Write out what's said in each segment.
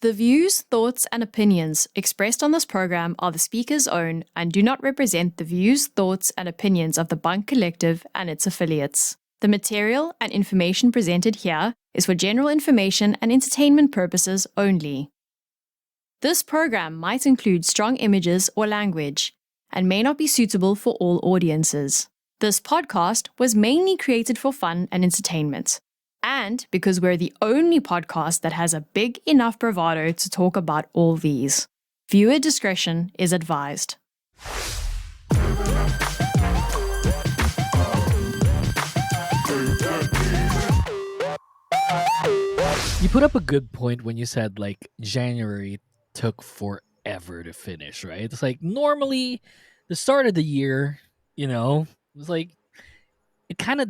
The views, thoughts, and opinions expressed on this program are the speaker's own and do not represent the views, thoughts, and opinions of the Bunk Collective and its affiliates. The material and information presented here is for general information and entertainment purposes only. This program might include strong images or language and may not be suitable for all audiences. This podcast was mainly created for fun and entertainment. And because we're the only podcast that has a big enough bravado to talk about all these. Viewer discretion is advised. You put up a good point when you said like January took forever to finish, right? It's like normally the start of the year, it's like it kind of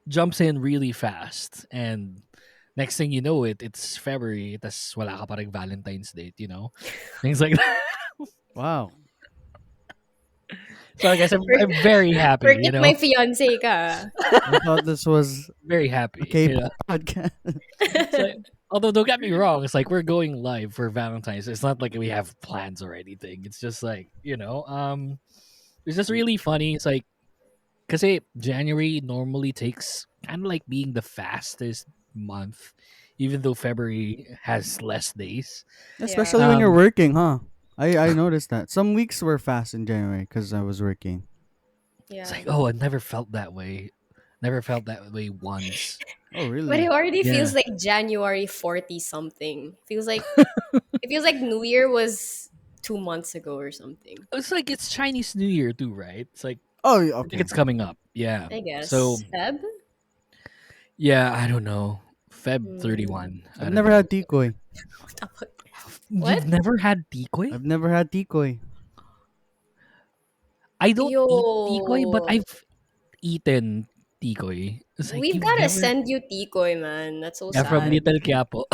jumps in really fast, and next thing you know it's February, tas wala ka pa ring Valentine's date, things like that. Wow. So I guess I'm very happy, Forget my fiancé ka. I thought this was very happy. a K-pop podcast. So, although don't get me wrong, it's like we're going live for Valentine's. It's not like we have plans or anything. It's just like, it's just really funny. It's like, because January normally takes kind of like being the fastest month, even though February has less days. Especially when you're working, huh? I noticed that. Some weeks were fast in January because I was working. Yeah. It's like, oh, I never felt that way. Never felt that way once. Oh, really? But it already Yeah. feels like January 40 something. Feels like it feels like New Year was 2 months ago or something. It's like it's Chinese New Year too, right? It's like Oh, I think okay. it's coming up. Yeah. I guess. So Feb? yeah, I don't know. Feb Hmm. 31. I I've don't never know. had tikoy. What? You've never had tikoy? I've never had tikoy. I don't Yo. eat tikoy, but I've eaten tikoy. It's like We've you've gotta never... send you tikoy, man. That's so Yeah, sad. from Little Quiapo.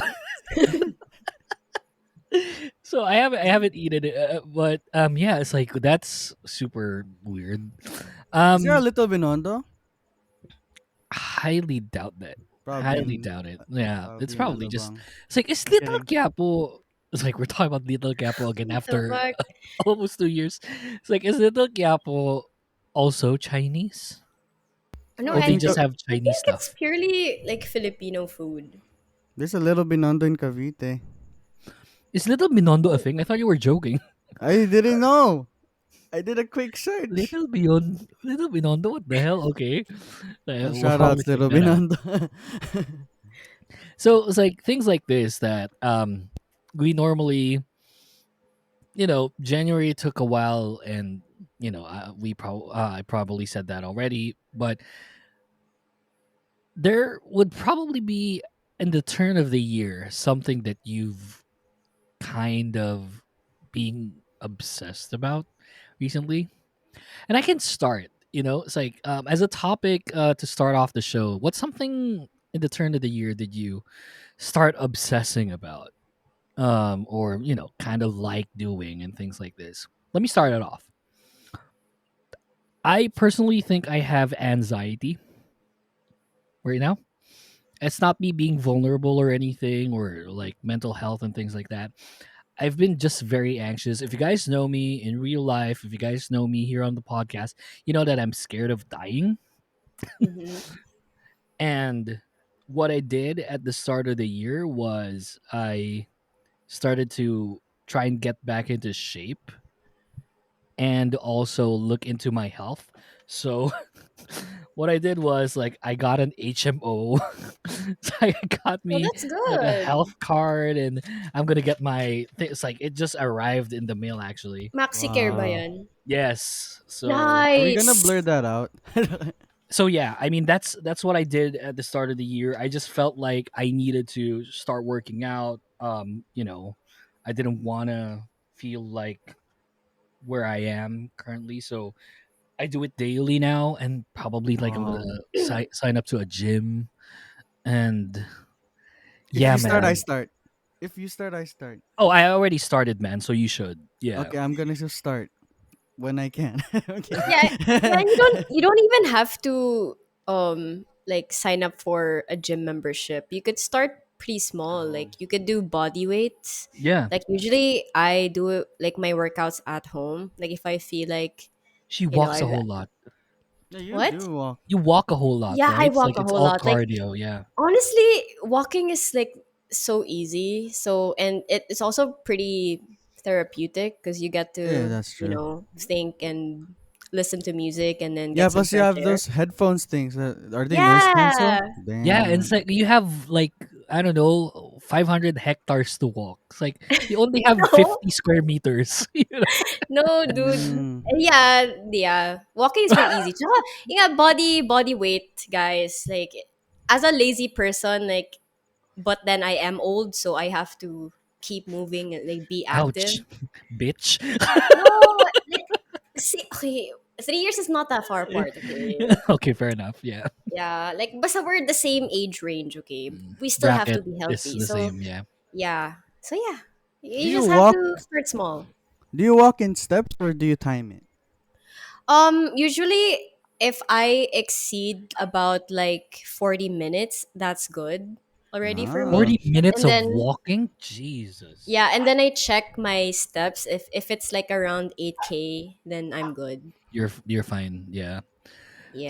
So I haven't eaten it, but yeah, it's like that's super weird. Is there a little binondo? Highly doubt that. Highly doubt it. Yeah, it's probably just. It's like it's Little Quiapo. It's like we're talking about Little Quiapo again after fuck? almost 2 years. It's like, is Little Quiapo also Chinese? No, Or they I just think have Chinese it's stuff? purely like Filipino food. There's a little binondo in Cavite. Is Little Binondo a thing? I thought you were joking. I didn't know. I did a quick search. Little Binondo, what the hell? Okay. We'll Shout probably out Little check that out. Binondo. So it's like things like this that we normally, January took a while, and I probably said that already, but there would probably be in the turn of the year something that you've kind of being obsessed about recently, and I can start. It's like as a topic to start off the show. What's something in the turn of the year did you start obsessing about, or kind of like doing and things like this? Let me start it off. I personally think I have anxiety right now. It's not me being vulnerable or anything, or like mental health and things like that. I've been just very anxious. If you guys know me in real life, if you guys know me here on the podcast, you know that I'm scared of dying. Mhm. And what I did at the start of the year was I started to try and get back into shape and also look into my health. So what I did was like I got an HMO. So I got Well, me that's like a good. health card, and I'm gonna get my it's like it just arrived in the mail actually. Maxi care ba Wow. yan? Yes. So Are we gonna Nice. blur that out? yeah, I mean that's what I did at the start of the year. I just felt like I needed to start working out. I didn't want to feel like where I am currently, so I do it daily now, and probably like I'm Wow. gonna sign up to a gym, and If yeah, you start, I man. start. If you start, I start. Oh, I already started, man. So you should. Yeah. Okay, I'm gonna just start when I can. Okay. Yeah, and you don't even have to like sign up for a gym membership. You could start pretty small. Oh. Like you could do body weights. Yeah, Like usually I do like my workouts at home. Like if I feel like, she you know, walks a I whole lot. Yeah, you what? do walk. You walk a whole lot, Yeah, I right? It's walk like a it's whole all lot. Like cardio. Yeah. honestly, walking is like so easy. So and it's also pretty therapeutic because you get Yeah, to, that's you true. know, think and listen to music and then Yeah, get some plus you fresh have air. those headphones things. Are they noise cancel? Yeah. Yeah, and Damn. it's like you have like I don't know 500 hectares to walk. It's like you only have No, 50 square meters. You know? no, dude. Mm. Yeah, yeah. Walking is pretty easy. Tsaka, yeah, body weight, guys. Like as a lazy person, like but then I am old, so I have to keep moving and like be active. Ouch, bitch. No, like see, okay, 3 years is not that far apart. Okay, Okay, fair enough. Yeah, yeah, like basta we're the same age range. Okay, we still have to bracket be is healthy. the So same. Yeah. yeah, so yeah, Do you you just have walk? to start small. Do you walk in steps or do you time it? Usually if I exceed about like 40 minutes, that's good already for me. Ah. 40 minutes And of then walking. Jesus, yeah, and then I check my steps. If it's like around 8K, then I'm good. you're fine. Yeah.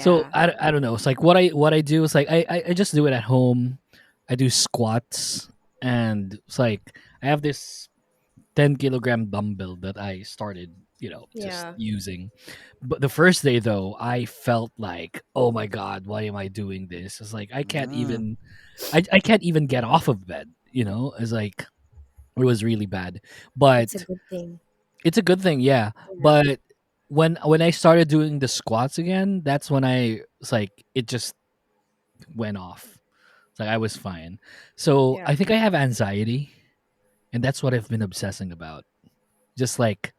So Yeah. I don't know. It's like what I do is like I just do it at home. I do squats and it's like I have this 10 kilogram dumbbell that I started, just Yeah. using. But the first day though, I felt like, oh my god, why am I doing this? It's like Ah. I can't even get off of bed. It's like it was really bad. That's a But good thing. it's a good thing, yeah. Yeah. But when I started doing the squats again, that's when I it's like it just went off. It's like I was fine. So Yeah. I think I have anxiety, and that's what I've been obsessing about. Just like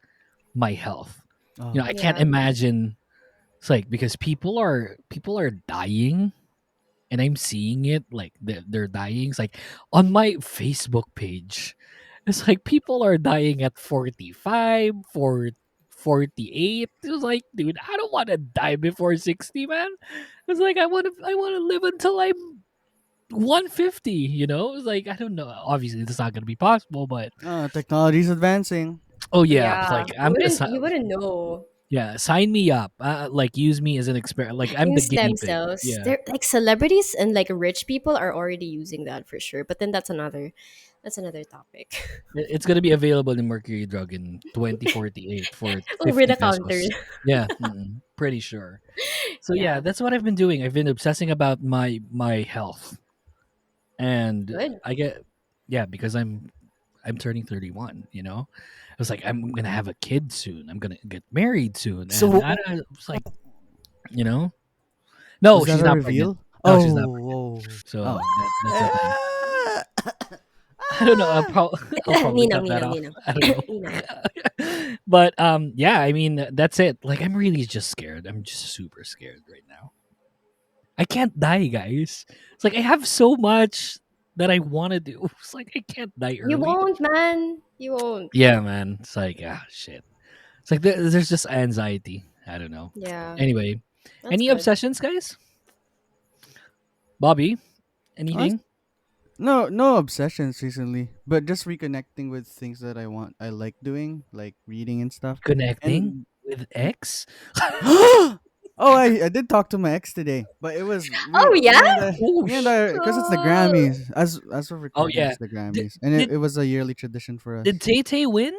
my health. Oh. I can't Yeah. imagine. It's like because people are dying, and I'm seeing it like they're dying. It's like on my Facebook page, it's like people are dying at 45, 48. It was like, dude, I don't want to die before 60, man. It's like I want to live until I'm 150. It's like I don't know. Obviously, it's not gonna be possible, but Technology's advancing. oh yeah, it's Yeah. like I'm gonna You wouldn't know. yeah, sign me up. Like use me as an experiment. Like I'm the Use guinea stem pig. cells. Yeah. They're like celebrities and like rich people are already using that for sure. But then that's another topic. It's gonna be available in Mercury Drug in 2048 for Over 50 the counter. pesos. Yeah, pretty sure. So yeah, Yeah. that's what I've been doing. I've been obsessing about my health, and Good. I get yeah because I'm turning 31. I was like I'm gonna have a kid soon. I'm gonna get married soon, and So I was like, you know, no, was that she's a not pregnant. reveal? No, Oh, she's not pregnant. whoa. So Oh. that's the thing. Ah. I don't know. I'll, Ah. I'll probably Ninang, cut that ninang, off. ninang. I don't Ninang. know. But yeah. I mean, that's it. Like, I'm really just scared. I'm just super scared right now. I can't die, guys. It's like I have so much that I want to do. It's like I can't die You early. won't, man. You won't. Yeah, man. It's like shit. It's like there's just anxiety. I don't know. Yeah. Anyway, That's any good. obsessions, guys? Bobby, Honest- anything? no obsessions recently, but just reconnecting with things that I like doing, like reading and stuff. Connecting And with X? oh, I did talk to my ex today, but it was Oh yeah? Oh, me and I because it's the Oh. Grammys. As we're oh recording, yeah. it's the Did, Grammys, and did it was a yearly tradition for us. did Tay Tay win?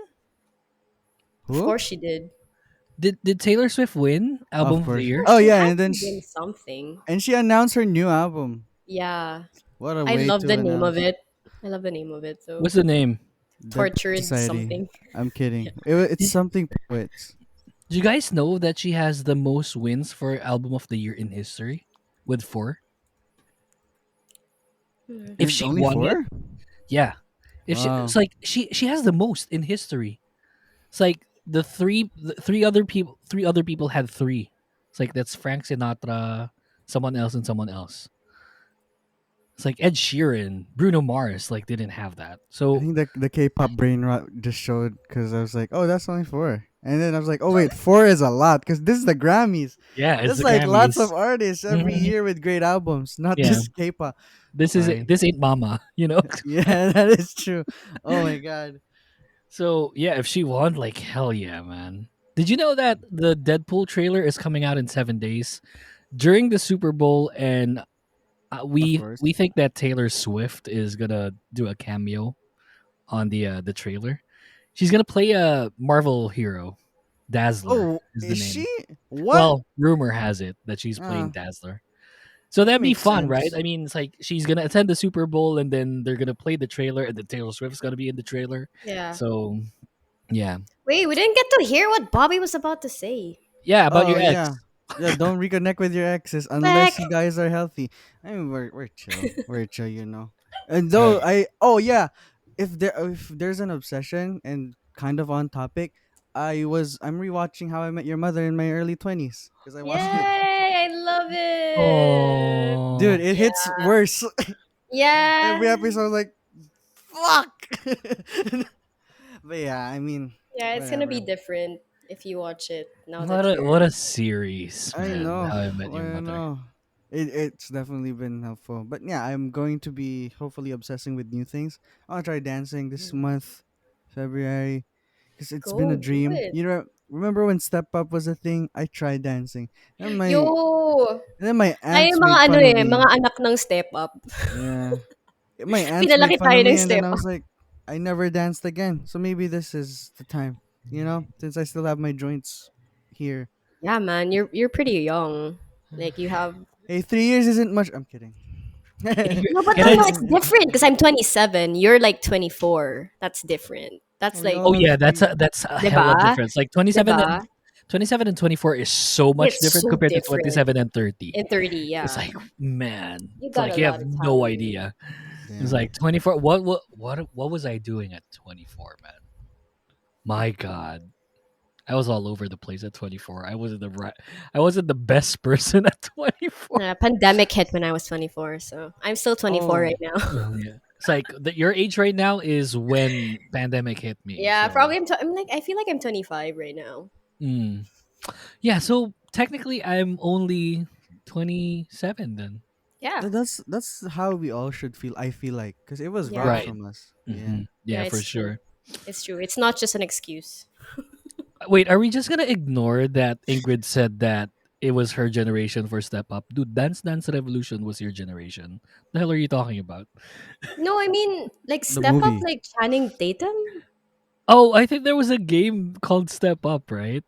Of Who? course she did. Did Taylor Swift win Of album of the course. year? Oh She yeah, had and then to win something. she announced her new album. Yeah. What a I way love to the name of announce it. I love the name of it. So What's the name? Dead tortured Society. something. I'm kidding. Yeah. It's something poets. Do you guys know that she has the most wins for album of the year in history with 4? Hmm. If It's she only won it, 4. yeah. If she Wow. it's like she has the most in history. It's like the three other people had 3. It's like that's Frank Sinatra, someone else and someone else. It's like Ed Sheeran, Bruno Mars didn't have that. I So think the K-pop brain rot just showed because I was like, oh, that's only 4, And then I was like, oh wait, 4 is a lot because this is the Grammys. Yeah, it's There's the like lots of Grammys. artists every Mhm. year with great albums, not Yeah, just K-pop. Fine. this ain't Mama, you know. Yeah, that is true. Oh my god. So yeah, if she won, like hell yeah, man. Did you know that the Deadpool trailer is coming out in 7 days during the Super Bowl, and Of course. we think that Taylor Swift is gonna do a cameo on the trailer. She's gonna play a Marvel hero. Dazzler Oh, is the is she? name. What? Well, rumor has it that she's Uh, playing Dazzler. So that'd be makes fun, right? sense. I mean, it's like she's gonna attend the Super Bowl, and then they're gonna play the trailer, and then Taylor Swift's gonna be in the trailer. Yeah. So yeah, Wait, we didn't get to hear what Bobby was about to say. yeah. About Oh your yeah. ex. Yeah, don't reconnect with your exes unless Back. you guys are healthy. I mean, we're chill. We're chill, you know. And Oh, though yeah. yeah, if there's an obsession and kind of on topic, I'm rewatching How I Met Your Mother in my early 20s because I Yay! watched it. I love it. Dude, Oh, it hits worse. Yeah. Every episode like fuck. But yeah, I mean, Yeah, it's gonna be whatever. different if you watch it now that you're. what a series, I man! know. How I Met Your I Mother. know. It's definitely been helpful. But yeah, I'm going to be hopefully obsessing with new things. I'll try dancing this month, February, because it's been a Go do dream. it. You know, remember when Step Up was a thing? I tried dancing. And Yo! my Tayo aunts yung mga made ano fun of eh, me. mga anak ng step up. Yeah. My aunts made Pinalaki fun tayo of ng me and then step I up. was like, I never danced again. So maybe this is the time. You know? Since I still have my joints here. Yeah, man, you're pretty young. Like you have. Hey, 3 years isn't much. I'm kidding. No, but Can no, I? no, it's different because I'm 27. You're like 24. That's different. That's We like, all Oh have yeah, three. that's a hella diba? difference. Like Diba? 27 and 24 is so much It's different so compared to different. 27 and 30. In 30, It's yeah. like, man, You it's got like a you have lot of no time. idea. It's Damn. like 24. What was I doing at 24, man? My God, I was all over the place at 24. I wasn't the best person at 24. Pandemic hit when I was 24, so I'm still 24 Oh. right now. Yeah, it's like your age right now is when pandemic hit me. Yeah, So probably I'm like I feel like I'm 25 right now. mm. Yeah, so technically I'm only 27 then. Yeah. That's how we all should feel. I feel like because it was Yeah. rushed Right. from us. Yeah. Yeah, Yeah, for it's true. sure. It's true. It's not just an excuse. Wait, are we just gonna ignore that Ingrid said that it was her generation for Step Up? Dude, Dance Dance Revolution was your generation. The hell are you talking about? No, I mean like The step up movie. like Channing Tatum. Oh, I think there was a game called Step Up, right?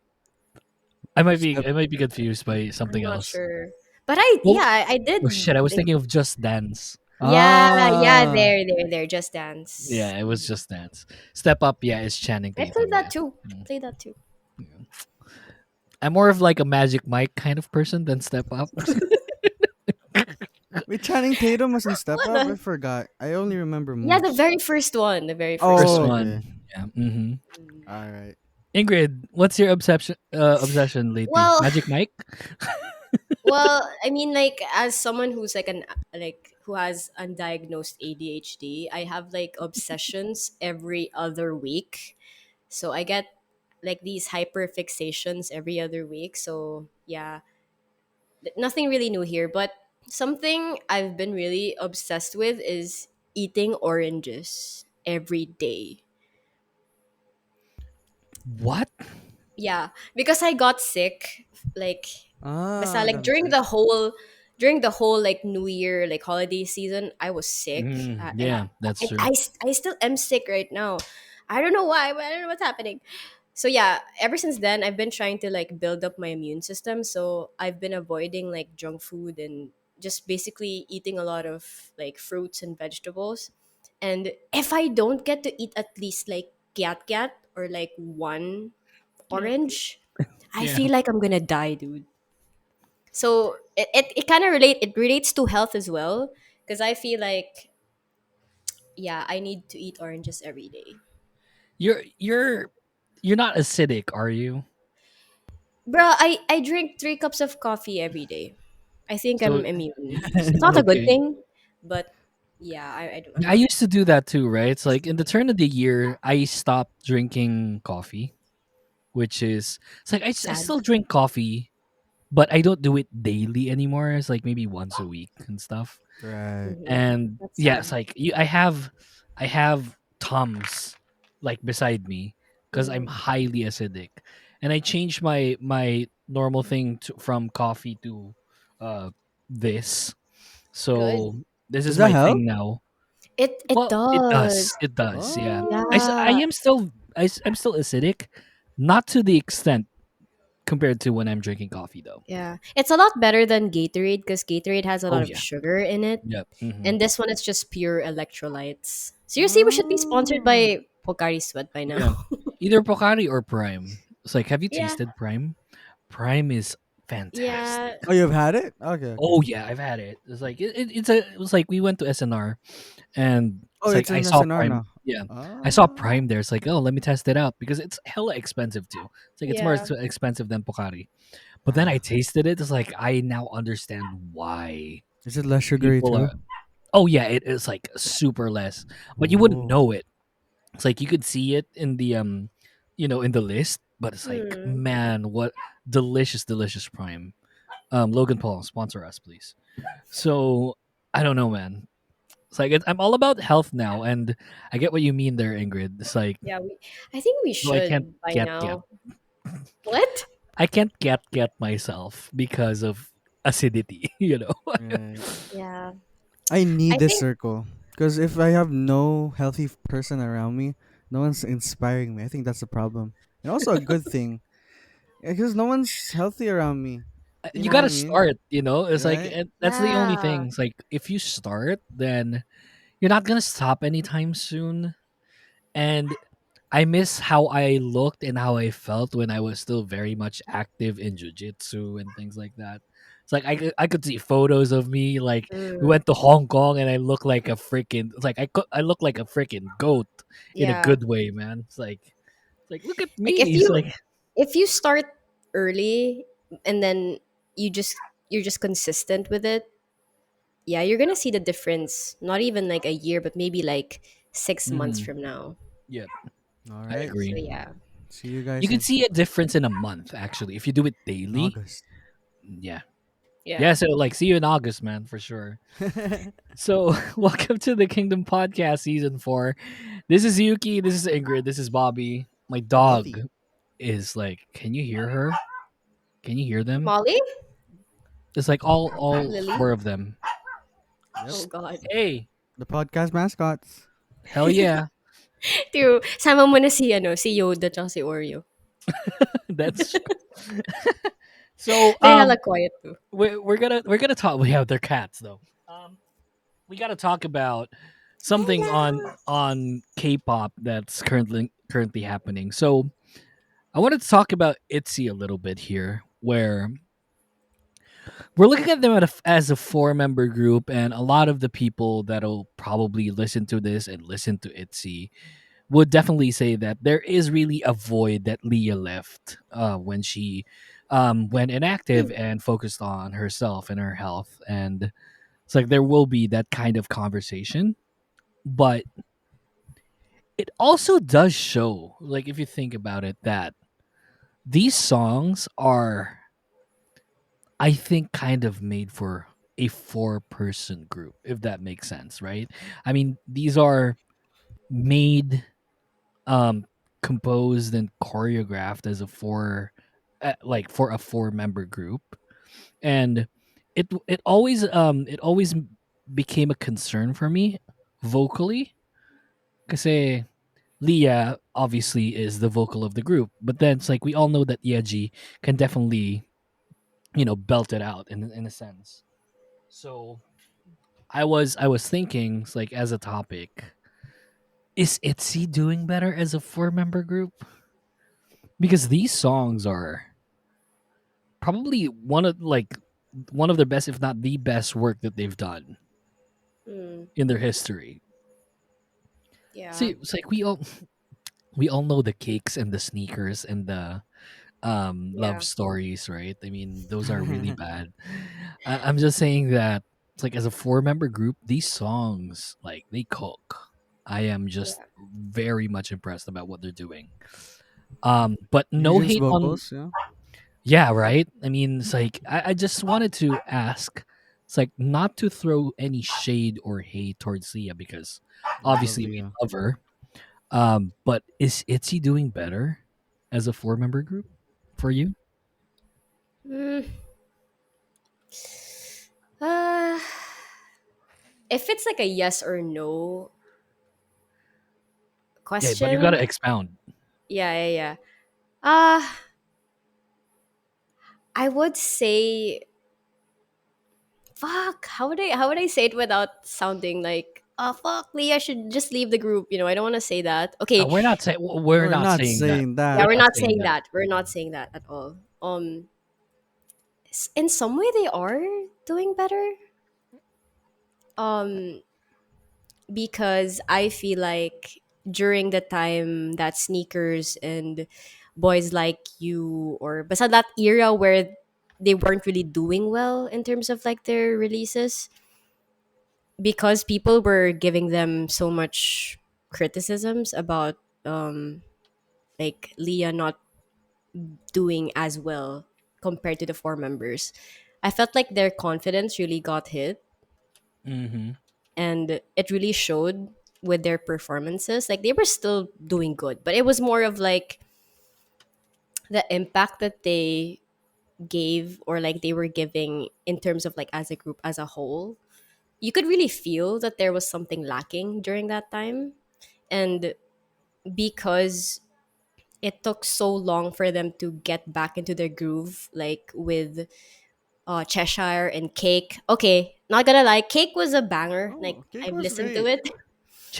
Step. I might be confused by I'm something not else. sure. But I Well, yeah, I oh did shit, I was like, thinking of Just Dance. yeah, Ah. there. Just Dance. Yeah, it was Just Dance. Step Up, yeah, is Channing I played Tatum. that Yeah. too. Mm. Played that too. I'm more of like a Magic Mike kind of person than Step Up. Wait, Channing Tatum was in Step What Up. I the? forgot. I only remember Yeah, the moves. very first one. The very first First Oh, one. okay. one. Yeah. Mm-hmm. All right. Ingrid, what's your obsession lately? Well, Magic Mike? well, I mean, like as someone who's like an like who has undiagnosed ADHD, I have like obsessions every other week. So I get like these hyper fixations every other week. So yeah, nothing really new here, but something I've been really obsessed with is eating oranges every day. What? Yeah, because I got sick like basta Ah, like that makes sense. during the whole like New Year like holiday season, I was sick, Yeah, that's and true. I still am sick right now. I don't know why, but I don't know what's happening. So yeah, ever since then, I've been trying to like build up my immune system. So I've been avoiding like junk food and just basically eating a lot of like fruits and vegetables. And if I don't get to eat at least like gat or like one orange, I Yeah. feel like I'm gonna die, dude. So it kind of it relates to health as well because I feel like yeah, I need to eat oranges every day. You're you're you're not acidic, are you? Bro, I drink 3 cups of coffee every day. I think So I'm immune. It's not a good okay. thing, but yeah, I'm I not. used to do that too, right? It's like in the turn of the year, I stopped drinking coffee. which is it's like I Sad. still drink coffee, but I don't do it daily anymore. It's like maybe once a week and stuff. Right. And That's yeah, it's sad. like I have Tums like beside me because I'm Mm. highly acidic, and I changed my normal thing from coffee to uh this. Good. So this Does is that my help? thing now. It Well, it does. does. It does. Yeah. I Oh. Yeah. am still I'm still acidic, not to the extent compared to when I'm drinking coffee though. Yeah. It's a lot better than Gatorade because Gatorade has a Oh lot of yeah. sugar in it. Yep. Hmm. And this one is just pure electrolytes. Seriously, we should be sponsored Oh. by Pocari Sweat by now. Yeah. Either Pocari or Prime. It's like, have you Yeah. tasted Prime? Prime is Yeah. fantastic. Oh, you've had it? Okay, Oh okay. yeah, I've had it. It's like it was like we went to SNR and Oh, it's like it's I in saw SNR Prime. now. Yeah, I saw Oh. Prime there. It's like, oh, let me test it out because it's hella expensive too. It's like it's more Yeah. expensive than Pocari. But then I Ah. tasted it. It's like I now understand why Is it less sugary people too? are. Oh yeah, it is like super less, but you wouldn't Ooh. know it. It's like you could see it in the in the list, but it's like, Hmm. man, what delicious, delicious Prime. Logan Paul, sponsor us, please. So I don't know, man. It's like I'm all about health now, and I get what you mean there, Ingrid. It's like, Yeah, I think we no, I can't should by get now. What? I can't get myself because of acidity. You know. Right. Yeah. I need I this think circle because if I have no healthy person around me, no one's inspiring me. I think that's the problem, and also a good thing because no one's healthy around me. You You know what gotta I mean? start. You know, it's like Right? that's the only yeah. thing. It's like if you start, then you're not gonna stop anytime soon. And I miss how I looked and how I felt when I was still very much active in jujitsu and things like that. It's like I could see photos of me like we Mm, went to Hong Kong and I look like a freaking it's like I look like a freaking goat in a yeah. good way, man. It's like look at Like me. It's like if you start early and then you just you're just consistent with it, yeah, you're gonna see the difference. Not even like a year, but maybe like 6 months mhm, from now. yeah, All I right. So agree. yeah. See you You guys could see a difference in a month actually if you do it in daily. August. Yeah. Yeah. Yeah, so like see you in August, man, for sure. So, welcome to the Kingdom Podcast Season 4. This is Yuki, this is Ingrid, this is Bobby. My dog Bobby. is like, can you hear her? Can you hear them? Molly? It's like all Lily? four of them. Yep. Oh god. Hey, The podcast mascots. hell yeah. True. Sama mo na si, si Yoda tsaka si Oreo. That's so They're hella quiet too. we're gonna talk we have their cats though. We gotta talk about something on K-pop that's currently happening. So I wanted to talk about ITZY a little bit here, where we're looking at them as a four-member group, and a lot of the people that'll probably listen to this and listen to ITZY would definitely say that there is really a void that Leah left when she went inactive and focused on herself and her health, and it's like there will be that kind of conversation, but it also does show, like if you think about it, that these songs are I think kind of made for a four-person group, if that makes sense, right? I mean, these are made, um, composed and choreographed as a like for a four-member group, and it always became a concern for me vocally, because Leah obviously is the vocal of the group, but then it's like we all know that Yeji can definitely belt it out in a sense. So I was thinking, it's like as a topic, is ITZY doing better as a four-member group? Because these songs are probably one of the best, if not the best, work that they've done Mm, in their history. See, yeah. it's like we all know the cakes and the sneakers and the love Yeah. stories, right? I mean, those are really bad. I'm just saying that it's like as a four-member group, these songs like they cook. I am just Yeah. very much impressed about what they're doing. But no Eugene's hate on. vocals, yeah. Yeah, right. I mean, it's like I just wanted to ask. It's like not to throw any shade or hate towards Leah because I love obviously we Leah. love her. But is ITZY doing better as a four-member group for you? Mm, uh, if it's like a yes or no Yeah, but you got question, to expound. yeah, yeah, yeah. Uh, I would say, fuck. How would I say it without sounding like, oh fuck, Leah should just leave the group. I don't want to say that. Okay, We're We're not not saying that. saying yeah, We're that. we're not not saying saying that. that. We're not saying that at all. In some way they are doing better. Um, because I feel like during the time that sneakers and boys like you or basta that era where they weren't really doing well in terms of like their releases because people were giving them so much criticisms about um like Leah not doing as well compared to the four members. I felt like their confidence really got hit Mm-hmm. and it really showed with their performances. Like they were still doing good, but it was more of like the impact that they gave or like they were giving in terms of like as a group as a whole. You could really feel that there was something lacking during that time. And because it took so long for them to get back into their groove, like with Cheshire and Cake. Okay, not gonna lie, Cake was a banger. Like Oh, Cake I've was listened to great. it.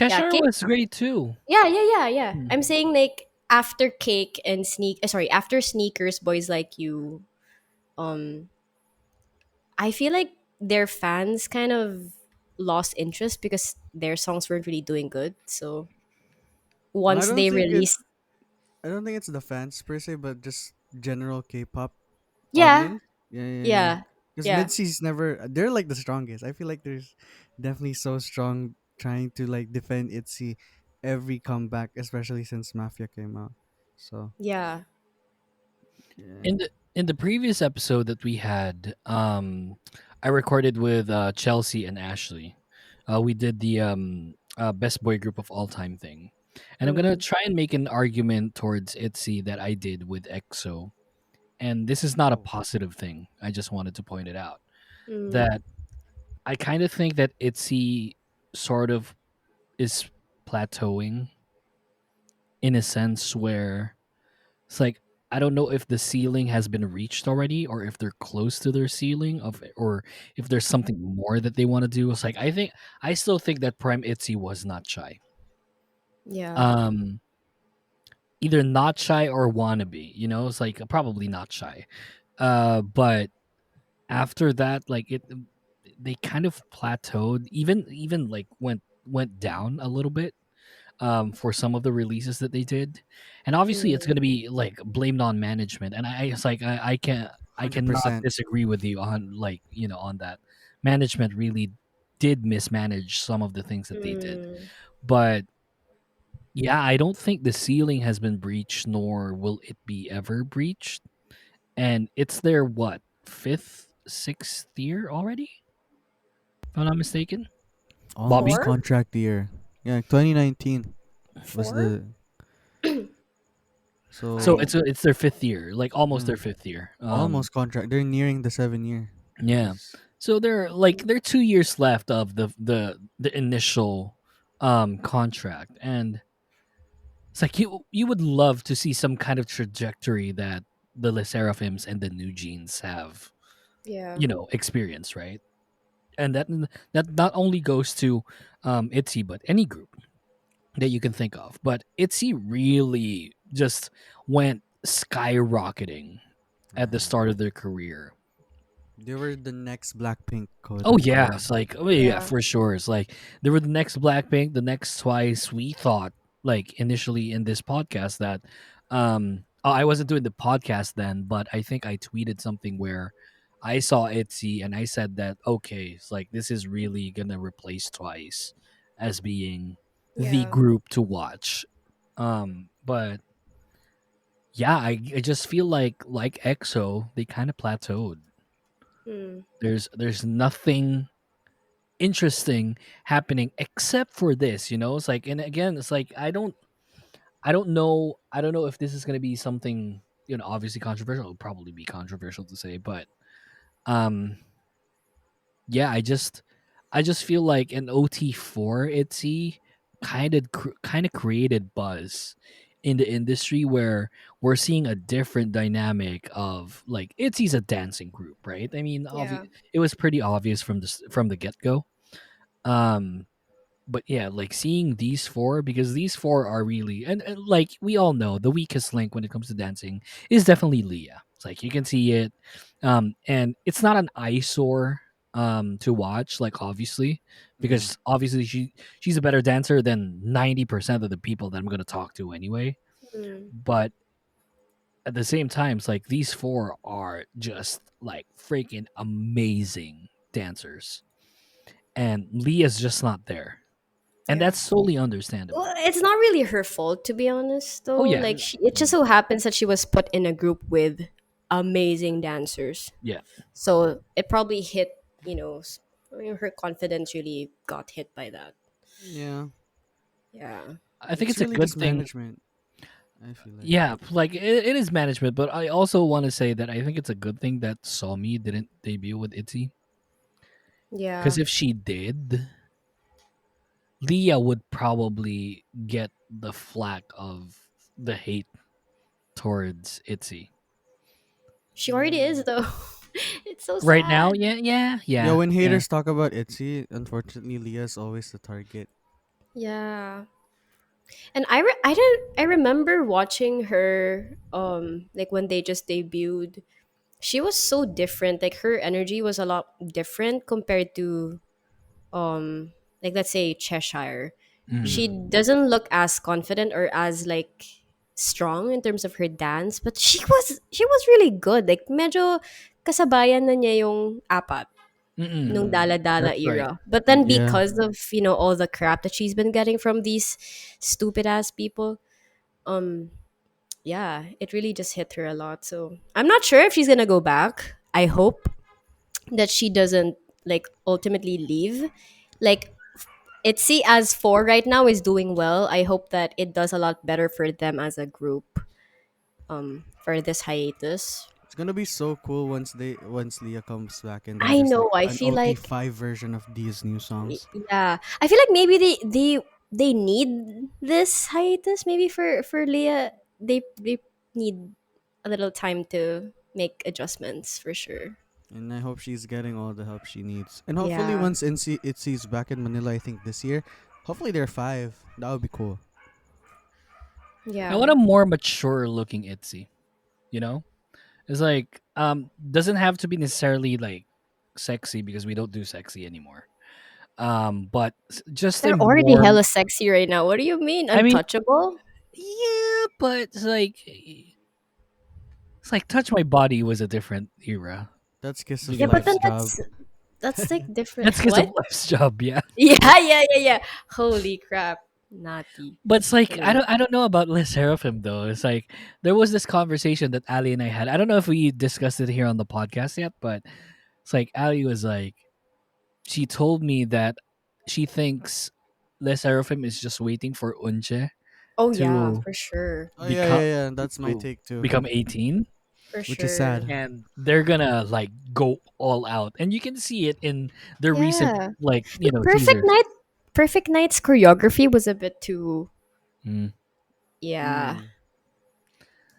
Yeah, Cheshire Cake. was great too. Yeah, yeah, yeah, yeah. Mm. I'm saying like after Cake and after Sneakers, Boys Like You, um, I feel like their fans kind of lost interest because their songs weren't really doing good. So No, I once don't they think it's released, I don't think it's the fans per se, but just general K-pop yeah, audience. Yeah, yeah, yeah. yeah, Because yeah, Mitzi's never. They're like the strongest. I feel like there's definitely so strong trying to like defend ITZY every comeback, especially since Mafia came out. So yeah. yeah. In the previous episode that we had, I recorded with Chelsea and Ashley. We did the best boy group of all time thing, and I'm gonna Mm, try and make an argument towards ITZY that I did with EXO. And this is not a Oh. positive thing. I just wanted to point it out mm, that I kind of think that ITZY sort of is plateauing in a sense where it's like I don't know if the ceiling has been reached already or if they're close to their ceiling of or if there's something more that they want to do. It's like I still think that Prime ITZY was not shy. yeah, Um Either not shy or wannabe, it's like probably not shy. But after that like they kind of plateaued even like went down a little bit for some of the releases that they did, and obviously it's mm, going to be like blamed on management. And it's like I can't I Hundred cannot percent. disagree with you on like on that. Management really did mismanage some of the things that they did, mm, but yeah, I don't think the ceiling has been breached, nor will it be ever breached. And it's their what fifth, sixth year already, if I'm not mistaken. Almost Bobby. four, contract year. Yeah, 2019 was four. the So so I it's their fifth year, like almost yeah their fifth year. almost contract. They're nearing the 7 year. Yeah. Cause So they're 2 years left of the initial contract, and it's like you would love to see some kind of trajectory that the Le Seraphims and the New Jeans have Yeah, experienced, right? And that not only goes to ITZY but any group that you can think of. But ITZY really just went skyrocketing at the right. start of their career. They were the next Blackpink, quote Oh yeah, unquote. it's like oh yeah, yeah, for sure. It's like they were the next Blackpink, the next Twice. We thought like initially in this podcast that I wasn't doing the podcast then, but I think I tweeted something where I saw ITZY and I said that okay, it's like this is really gonna replace Twice as being the yeah, group to watch. But yeah, I just feel like EXO, they kind of plateaued. Mm, There's nothing interesting happening except for this, you know? It's like, and again, it's like I don't know if this is going to be something, you know, obviously controversial. It'll probably be controversial to say, but um yeah, I just feel like an OT4 ITZY kind of created buzz in the industry where we're seeing a different dynamic of like ITZY's a dancing group, right? I mean, yeah. it was pretty obvious from the get go. Um, but yeah, like seeing these four, because these four are really, and like we all know, the weakest link when it comes to dancing is definitely Leah. It's like you can see it, and it's not an eyesore to watch, like obviously, Yeah. because obviously she's a better dancer than 90% of the people that I'm gonna talk to anyway. Mm, But at the same time, it's like these four are just like freaking amazing dancers, and Leah's just not there, and yeah. that's solely understandable. Well, it's not really her fault, to be honest, Oh though. yeah, Like, it just so happens that she was put in a group with amazing dancers. yeah. So it probably hit, you know, I mean, her confidence really got hit by that. Yeah. Yeah. I think It's it's a really good just thing. management, I feel like. Yeah, like it is management, but I also want to say that I think it's a good thing that Somi didn't debut with ITZY, Yeah. because if she did, Leah would probably get the flack of the hate towards ITZY. She already is, Mm. though. It's so Right now, sad. Yeah, when yeah. haters talk about ITZY, unfortunately, Leah's always the target. Yeah. And I remember watching her like when they just debuted. She was so different. Like her energy was a lot different compared to like let's say Cheshire. Mm. She Mm. doesn't look as confident or as like strong in terms of her dance, but she was really good. Like medyo kasabayan na niya yung apat Mm-mm. nung Mm. Dala Dala That's right. era. But then Yeah. because of, you know, all the crap that she's been getting from these stupid ass people, um yeah, it really just hit her a lot. So I'm not sure if she's gonna go back. I hope that she doesn't like ultimately leave. Like ITZY as four right now is doing well. I hope that it does a lot better for them as a group for this hiatus. It's gonna be so cool once Leah comes back and then I there's know. like I an feel like OT5 version of these new songs. yeah. I feel like maybe they need this hiatus maybe for Leah. They need a little time to make adjustments for sure. And I hope she's getting all the help she needs. And hopefully Yeah. once ITZY's back in Manila, I think this year, hopefully they're five. That would be cool. I Yeah. want a more mature looking ITZY. You know, it's like doesn't have to be necessarily like sexy because we don't do sexy anymore. But just a They're already more. hella sexy right now. What do you mean? I mean, Untouchable? yeah, but it's like Touch My Body was a different era. That's Kiss You of Yeah, get but Life's then job. that's like different. that's because of What? Life's Job, yeah. Yeah, yeah. Holy crap. Naughty. But it's like Anyway. I don't know about Les Seraphim though. It's like there was this conversation that Ali and I had. I don't know if we discussed it here on the podcast yet, but it's like Ali was like she told me that she thinks Les Seraphim is just waiting for Unche Oh yeah, to for sure. Oh yeah, become yeah, yeah. That's my to take too. become 18, For Which is sure. sad. and they're gonna like go all out, and you can see it in the recent Yeah. like The teasers. Perfect Night's choreography was a bit too Mm. yeah. Mm.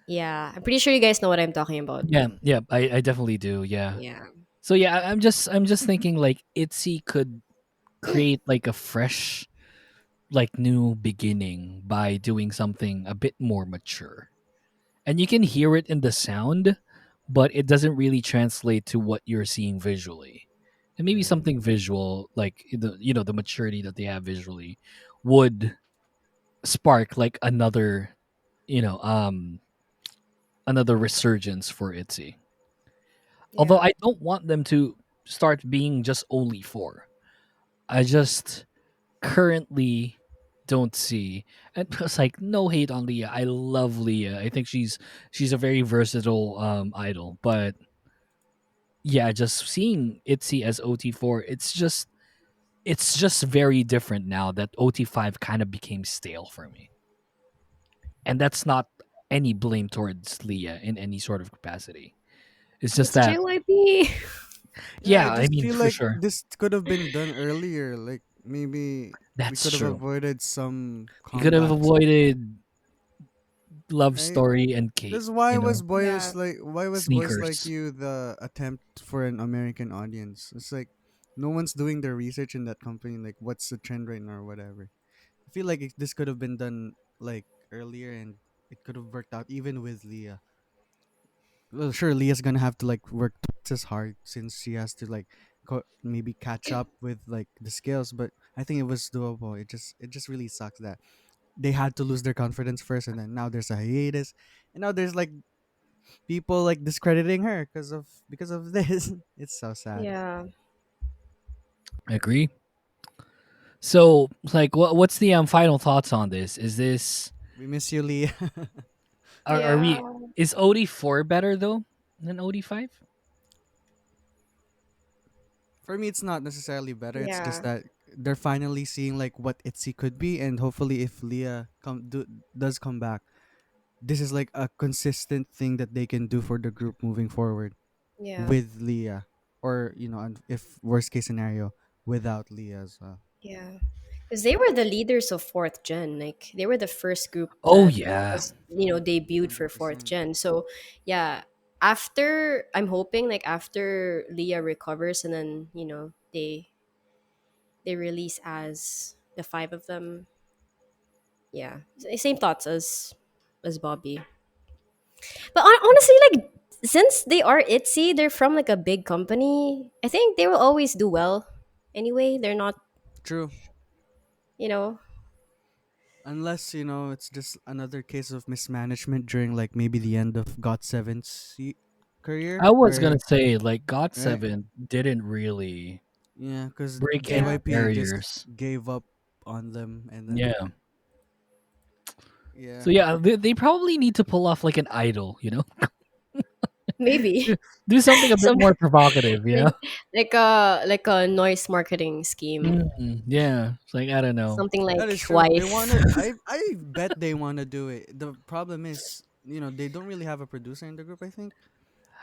Yeah. I'm pretty sure you guys know what I'm talking about. Yeah, yeah, I definitely do. Yeah. Yeah. So yeah, I'm just thinking like ITZY could create like a fresh like new beginning by doing something a bit more mature. And you can hear it in the sound, but it doesn't really translate to what you're seeing visually. And maybe Right. something visual like the the maturity that they have visually would spark like another, you know, another resurgence for ITZY. Although Yeah. I don't want them to start being just only four. I just currently don't see. And it's like no hate on Leah. I love Leah. I think she's a very versatile idol. But yeah, just seeing ITZY as OT4, it's just very different now that OT5 kind of became stale for me. And that's not any blame towards Leah in any sort of capacity. It's just It's that JYP. Yeah, I yeah, I just mean feel for like sure. this could have been done earlier. Like maybe we That's could have true. avoided some You could have comebacks, avoided love right? story and Kate, Because Yeah. why was boys like sneakers. you the attempt for an American audience? It's like no one's doing their research in that company. Like what's the trend right now or whatever. I feel like this could have been done like earlier and it could have worked out even with Leah. Well, sure, Leah's gonna have to like work twice as hard since she has to like maybe catch up with like the skills. But I think it was doable. It just really sucks that they had to lose their confidence first, and then now there's a hiatus, and now there's like people like discrediting her because of this. It's so sad. Yeah. I agree. So, like, what's the final thoughts on this? Is this We miss you, Leah. are Yeah. we is OD4 better though than OD5? For me, it's not necessarily better. It's just Yeah. that they're finally seeing like what ITZY could be, and hopefully, if Leah does come back, this is like a consistent thing that they can do for the group moving forward Yeah. with Leah, or if worst case scenario without Leah as well. Yeah. Because they were the leaders of fourth gen. Like they were the first group Oh that yeah. was, debuted for Hundred fourth percent. gen. So yeah, after I'm hoping like after Leah recovers and then, they release as the five of them. Yeah. Same thoughts as Bobby. But honestly, like since they are ITZY, they're from like a big company. I think they will always do well. Anyway, they're not, True. you know. Unless it's just another case of mismanagement during like maybe the end of GOT7's career, I was gonna where say like God right. 7 didn't really Yeah, because break any Yeah. JYP just barriers. gave up on them, and then Yeah. yeah, So yeah, they probably need to pull off like an idol, Maybe do something a bit some more provocative, like like a noise marketing scheme, Yeah, it's like I don't know. something that like is true. They Twice. wanna. I bet they wanna do it. The problem is, they don't really have a producer in the group. I think,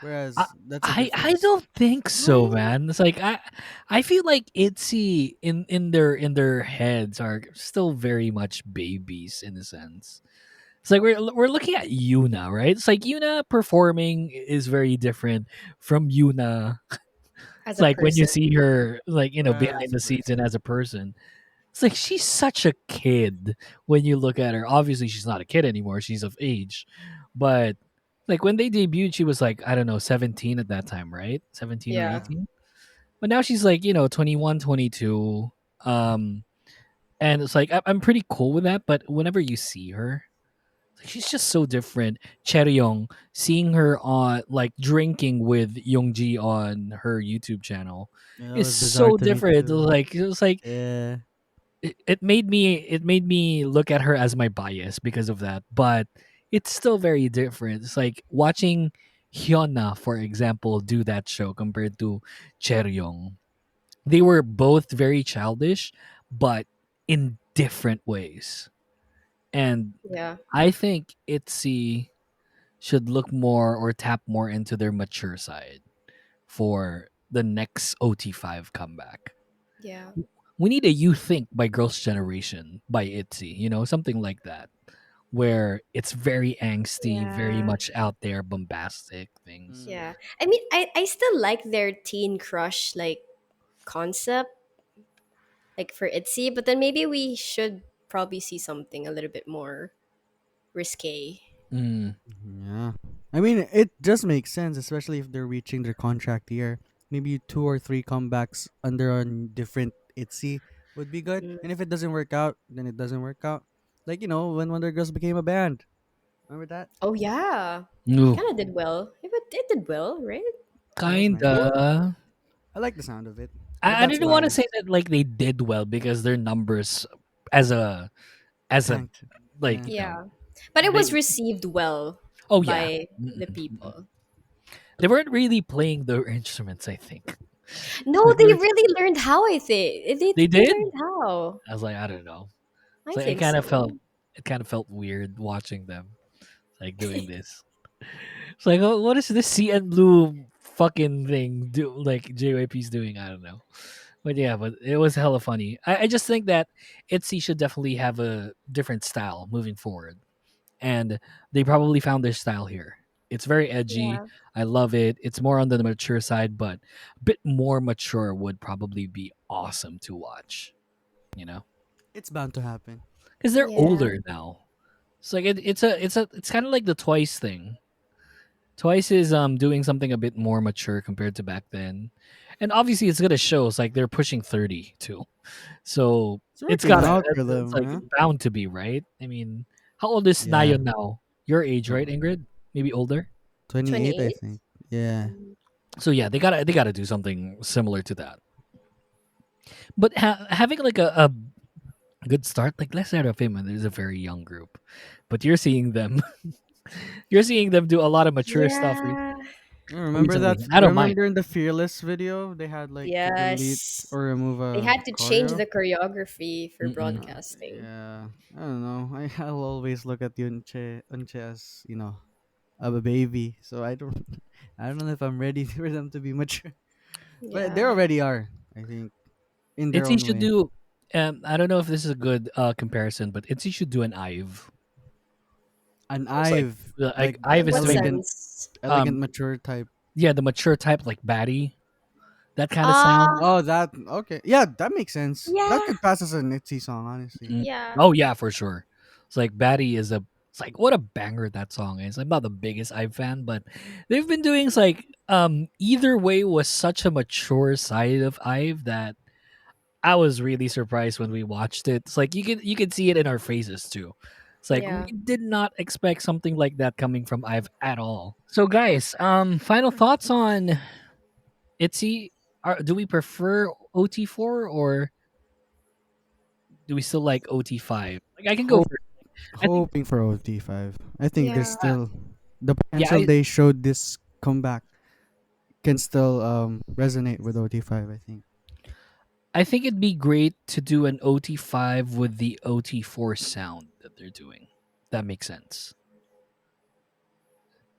I, whereas that's a I difference. don't think so, Really? man. It's like I feel like ITZY in their heads are still very much babies in a sense. It's like we're looking at Yuna, right? It's like Yuna performing is very different from Yuna. As It's a like when you person. see her like Right, behind as a the scenes and person. as a person. It's like she's such a kid when you look at her. Obviously, she's not a kid anymore. She's of age. But like when they debuted, she was like, I don't know, 17 at that time, right? 17 or Yeah. Yeah. 18. But now she's like, 21, 22. Um, and it's like, I'm pretty cool with that. But whenever you see her, like, she's just so different. Cheryong, seeing her on like drinking with Youngji on her YouTube channel Yeah, that is was bizarre so to me different. too. It was like Yeah. it made me look at her as my bias because of that, but it's still very different. It's like watching Hyuna, for example, do that show compared to Cheryong. They were both very childish, but in different ways. And Yeah. I think ITZY should look more or tap more into their mature side for the next OT5 comeback. Yeah. We need a You Think by Girls' Generation by ITZY, something like that, where it's very angsty, very Yeah. much out there, bombastic things. Mm. Yeah. I mean, I still like their teen crush like concept like for ITZY, but then maybe we should probably see something a little bit more risque. Mm, Yeah. I mean, it just makes sense, especially if they're reaching their contract year. Maybe two or three comebacks under a different ITZY would be good. Mm. And if it doesn't work out, then it doesn't work out. Like, when Wonder Girls became a band. Remember that? Oh yeah. It no, kind of did well. It did well, right? Yeah, it was nice. Yeah. kinda. I like the sound of it. But I that's didn't want to say biased. that like they did well because their numbers as a Tanked. like Yeah. Yeah. But it was they. received well Oh yeah. by the Mm-mm, mm-mm. people. They weren't really playing their instruments. I think No, like they there's really learned how, I think. they They did. learned how. I was like, I don't know. I So think so. it kind of felt weird watching them like doing this. It's like, oh, what is this C and blue fucking thing do like JYP's doing? I don't know. But yeah, but it was hella funny. I just think that ITZY should definitely have a different style moving forward. And they probably found their style here. It's very edgy. Yeah. I love it. It's more on the mature side, but a bit more mature would probably be awesome to watch, you know? It's bound to happen. Because they're Yeah. older now. It's like it's kind of like the Twice thing. Twice is doing something a bit more mature compared to back then. And obviously it's gonna show it's like they're pushing 30 too. So It's it's working gotta out for it's them, like huh? bound to be, right? I mean, how old is Yeah. Nayon now? Your age, right, Oh, Ingrid? Maybe older? 28, I 28? think. Yeah. So yeah, they gotta do something similar to that. But having like a good start, like let's say Fame, there's a very young group, but you're seeing them, you're seeing them do a lot of mature stuff Yeah. Remember recently. that? And I don't mind. Remember in the Fearless video, they had like to delete Yes. or remove They a had to change choreo. the choreography for Mm-mm. broadcasting. Yeah, I don't know. I'll always look at Unche as a baby. So I don't, I don't know if I'm ready for them to be mature. But they Yeah. already are. I think in their Itzy own should way. do. I don't know if this is a good comparison, but Itzy should do an Ive. An It's Ive, like like Ive In is what doing elegant, sense? elegant, um mature type. yeah, the mature type like Batty, that kind of sound. Ah, Oh, that okay. Yeah, that makes sense. That yeah. could pass as a Nipsey song, honestly. Mm. Yeah. Oh yeah, for sure. It's like Batty is a. It's like what a banger that song is. I'm not the biggest Ive fan, but they've been doing it's like either way was such a mature side of Ive that I was really surprised when we watched it. It's like you could see it in our faces too. It's like we Yeah. did not expect something like that coming from Ive at all. So guys, final thoughts on Itzy. Do we prefer OT4 or do we still like OT5? Like I can go Hope, for. I think hoping for OT5. I think there's Yeah. still the yeah, potential they showed this comeback can still resonate with OT5. I think. I think it'd be great to do an OT5 with the OT4 sound that they're doing. That makes sense.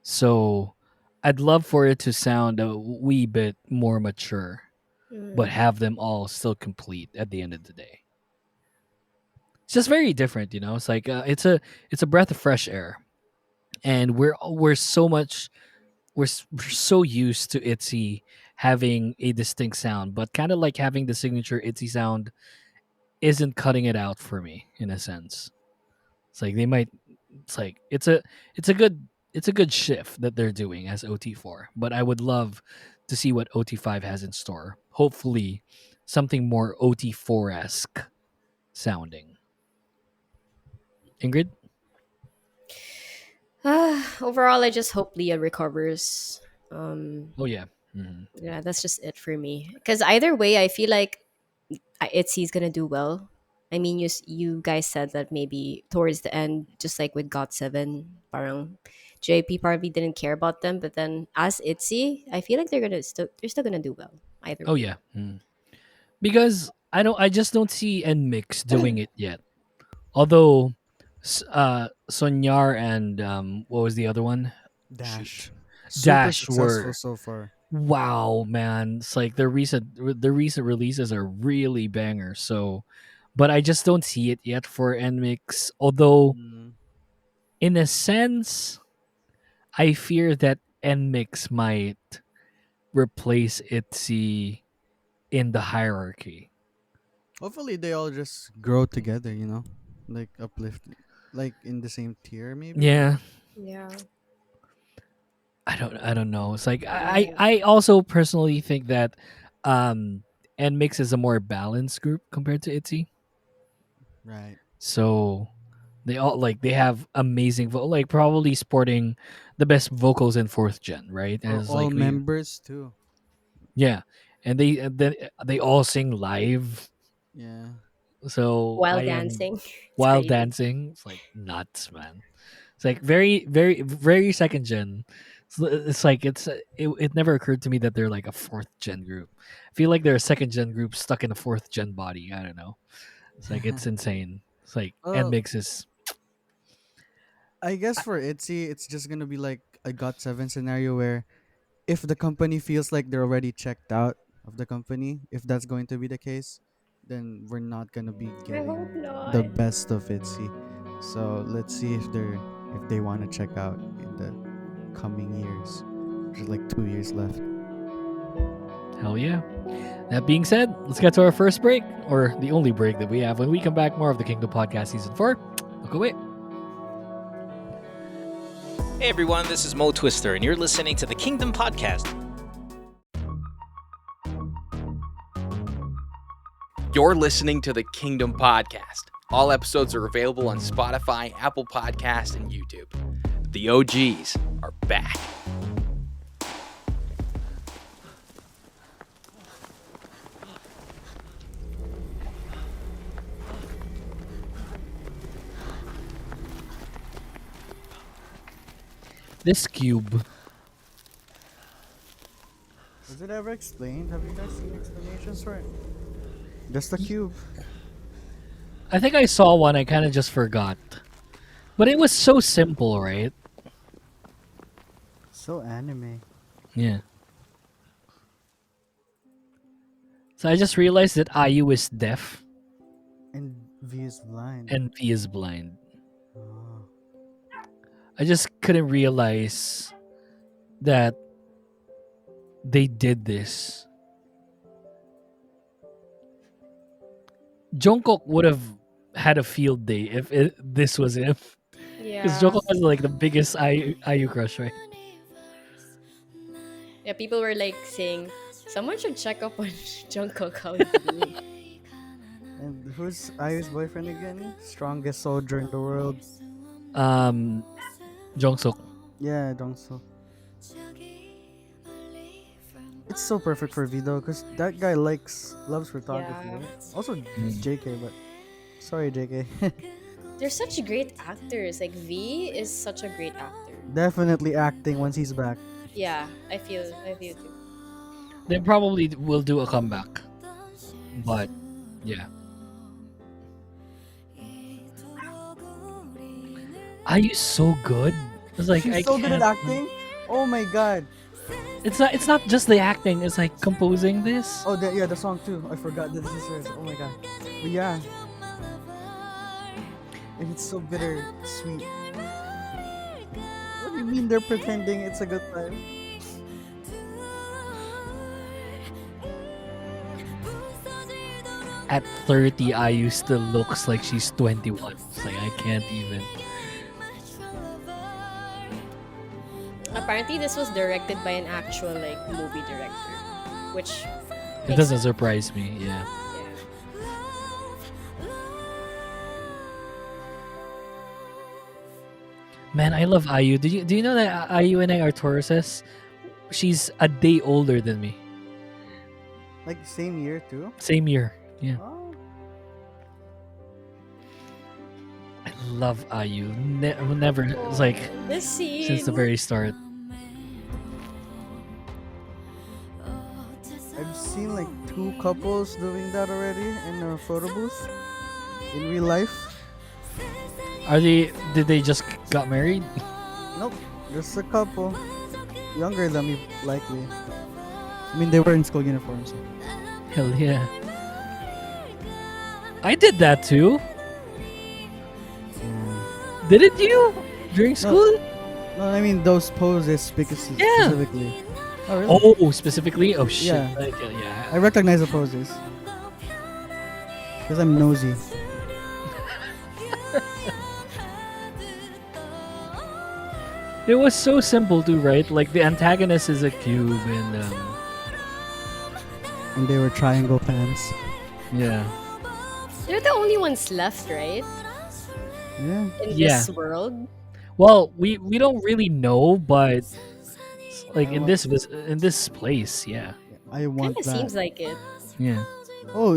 So I'd love for it to sound a wee bit more mature, but Mm. have them all still complete at the end of the day. It's just very different, you know. It's like it's a breath of fresh air, and we're so much we're so used to Itzy having a distinct sound, but kind of like having the signature Itzy sound isn't cutting it out for me in a sense. It's like they might. It's like it's a good it's a good shift that they're doing as OT4. But I would love to see what OT5 has in store. Hopefully, something more OT4 esque sounding. Ingrid. Overall, I just hope Leah recovers. Um, Oh yeah. Hmm. yeah, that's just it for me. Because either way, I feel like Itzy's gonna do well. I mean, you guys said that maybe towards the end, just like with GOT7, parang JP probably didn't care about them, but then as Itzy, I feel like they're still gonna do well either Oh way. yeah. Because I just don't see NMix doing it yet. Although Sonyar and what was the other one? Shoot. Dash, super Dash successful were so far. wow, man. It's like the recent releases are really bangers. So, but I just don't see it yet for NMix. Although, Mm. in a sense, I fear that NMix might replace ITZY in the hierarchy. Hopefully, they all just grow together. Like uplift, like in the same tier, maybe. Yeah, Yeah. I don't know. It's like I Mm. I also personally think that um NMix is a more balanced group compared to ITZY. Right. So they all like they have amazing like probably sporting the best vocals in fourth gen, right? And For it's all like we members too. yeah, and then they all sing live. Yeah. So While I am dancing. It's while crazy. dancing. It's like nuts, man. It's like very, very, very second gen. It's like it never occurred to me that they're like a fourth gen group. I feel like they're a second gen group stuck in a fourth gen body. I don't know. It's like it's insane. It's like Well, NMIX is I guess for ITZY, it's just gonna be like a GOT7 scenario where if the company feels like they're already checked out of the company, if that's going to be the case, then we're not gonna be I hope getting the not. best of ITZY. So let's see if they want to check out in the coming years. There's like 2 years left. hell yeah. That being said, let's get to our first break, or the only break that we have. When we come back, more of the Kingdom Podcast Season 4. Look away. Hey everyone, this is Mo Twister, and you're listening to the Kingdom Podcast. You're listening to the Kingdom Podcast. All episodes are available on Spotify, Apple Podcasts, and YouTube. The OGs are back. This cube. Was it ever explained? Have you guys seen explanations for it? Just a cube. I think I saw one, I kind of just forgot. But it was so simple, right? So anime. Yeah. So I just realized that IU is deaf And V is blind. and V is blind. Oh. I just couldn't realize that they did this. Jungkook would have had a field day if this was him. Yeah. Because Jungkook was like the biggest IU crush, right? Yeah, people were like saying, someone should check up on Jungkook. How he's doing. And who's IU's boyfriend again? Strongest soldier in the world. Jungsook. Yeah, Dongso. It's so perfect for V though, because that guy loves photography. Yeah. Right? Also JK, but sorry JK. They're such great actors. Like V is such a great actor. Definitely acting once he's back. Yeah, I feel too. They probably will do a comeback. But, yeah. IU's so good. It's like She's I so good at can't- acting. Oh my god. It's not just the acting. It's like composing this. Oh yeah, the song too. I forgot that this is hers. Oh my god. But yeah. And it's so bitter sweet. What do you mean they're pretending it's a good time? At 30, IU still looks like she's 21. It's like I can't even. Apparently, this was directed by an actual like movie director, which It doesn't surprise me. Yeah. Man, I love IU. Do you know that IU and I are Tauruses? She's a day older than me. Like same year too? Same year. Yeah. Oh. I love IU. Never. It's like this scene. since the very start. I've seen like 2 couples doing that already in a photo booth in real life. Did they just got married? Nope, just a couple. Younger than me, likely. I mean, they were in school uniforms. Hell yeah. I did that too. Didn't you? During school? No, I mean those poses Yeah. specifically. Oh, really? Oh, specifically? Oh shit. Yeah. Like, yeah. I recognize the poses. Because I'm nosy. It was so simple too, right? Like the antagonist is a cube and And they were triangle pants. yeah. They're the only ones left, right? Yeah. In Yeah. this world. Well, we don't really know, but like I in want- this place, yeah. I want Kinda that. seems like it. Yeah. Oh,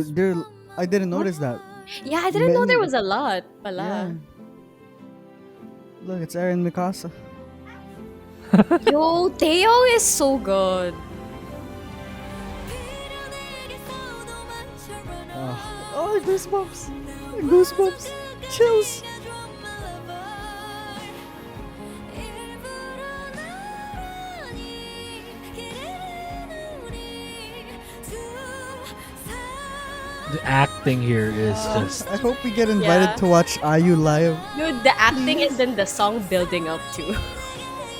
I didn't notice that. Yeah, I didn't know there Many. was a lot. Yeah. Pala. Look, it's Aaron Mikasa. Yo, Teo is so good. Oh, goosebumps. Goosebumps. Chills. The acting here is just I hope we get invited Yeah. to watch IU live. Dude, the acting and then the song building up too.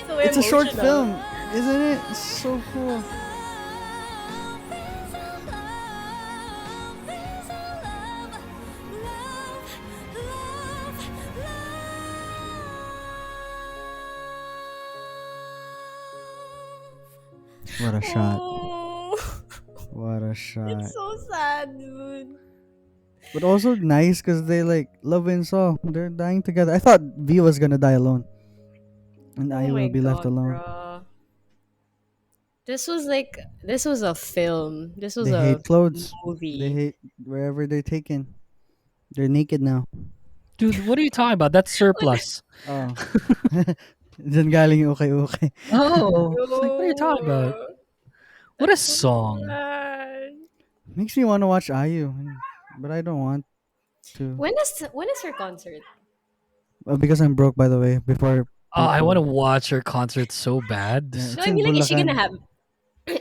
So It's a short emotional. film, isn't it? It's so cool. What a shot. Oh, What a shot. it's so sad, dude. But also nice because they like love and Saw. They're dying together. I thought V was gonna die alone. And Oh I will my be left god, alone. bruh. This was a film. This was They a hate clothes. movie. They hate wherever they're taken. They're naked now. dude. What are you talking about? That's surplus. Oh. Diyan galing yung okay. Oh, it's like, what are you talking about? What a song. Makes me want to watch IU. But I don't want to. When is her concert? Because I'm broke, by the way. Before Oh, I people- want to watch her concert so bad. Yeah, No, it's I in mean like is she Bulacan. gonna have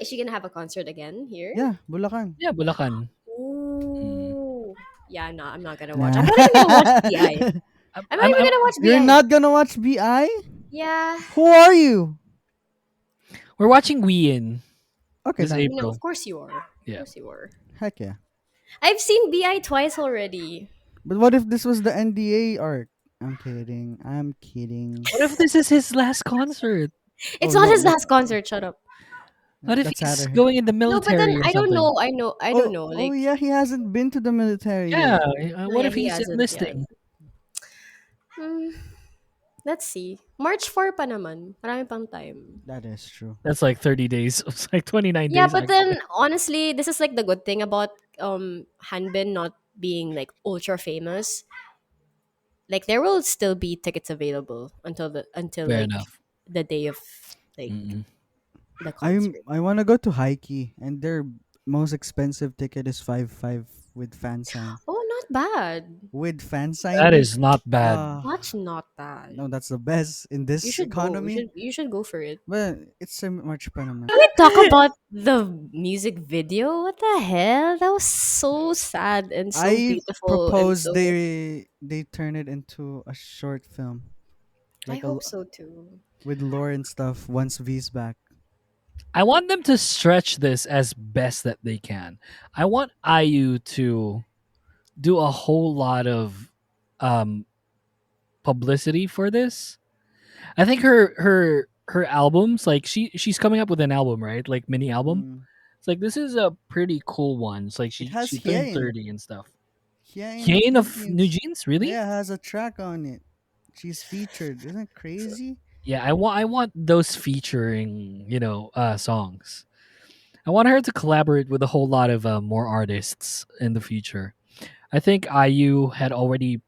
is she gonna have a concert again here? Yeah, Bulacan. Yeah, Bulacan. Ooh. Yeah, no, I'm not gonna watch. Nah. I'm not even gonna watch BI. I'm not even gonna watch BI. You're not gonna watch BI? Yeah. Who are you? We're watching Wien. Okay, This then. April. No, of course you are. Yeah. Of course you are. Heck yeah. I've seen BI twice already. But what if this was the NDA arc? I'm kidding. I'm kidding. What if this is his last concert? It's Oh, not no, his no. last concert. Shut up. What if That's he's sadder. going in the No, but military then or I don't something? know. I don't know. Oh, Like, yeah, he hasn't been to the military Yeah. yet. What Yeah, if he he's hasn't, enlisting? hmm, let's see. March 4 pa naman. Marami pang time. That is true. That's like 30 days. It's like 29 Yeah, days. but then honestly, this is like the good thing about Hanbin not being like ultra famous. Like there will still be tickets available until Fair like enough. the day of like Mm-mm. the concert. I want to go to Haiki, and their most expensive ticket is 5.5 with fan sign. Oh, not bad. With fan sign. That is not bad. That's not bad. No, that's the best in this You should economy. go. You should go for it. But it's so much pa naman. Can we talk about the music video? What the hell? That was so sad and so I beautiful. propose and so, they turn it into a short film, I like hope so too. with lore and stuff. Once V's back, I want them to stretch this as best that they can. I want IU to do a whole lot of um, publicity for this. I think her albums, like she's coming up with an album, right? Like mini album. Mm. It's like this is a pretty cool one. It's like It has she turned Hien. 30 and stuff. Hien Hien of Philippines. New Jeans, really? Yeah, has a track on it. She's featured. Isn't it crazy? Yeah, I want those featuring, songs. I want her to collaborate with a whole lot of more artists in the future. I think IU had already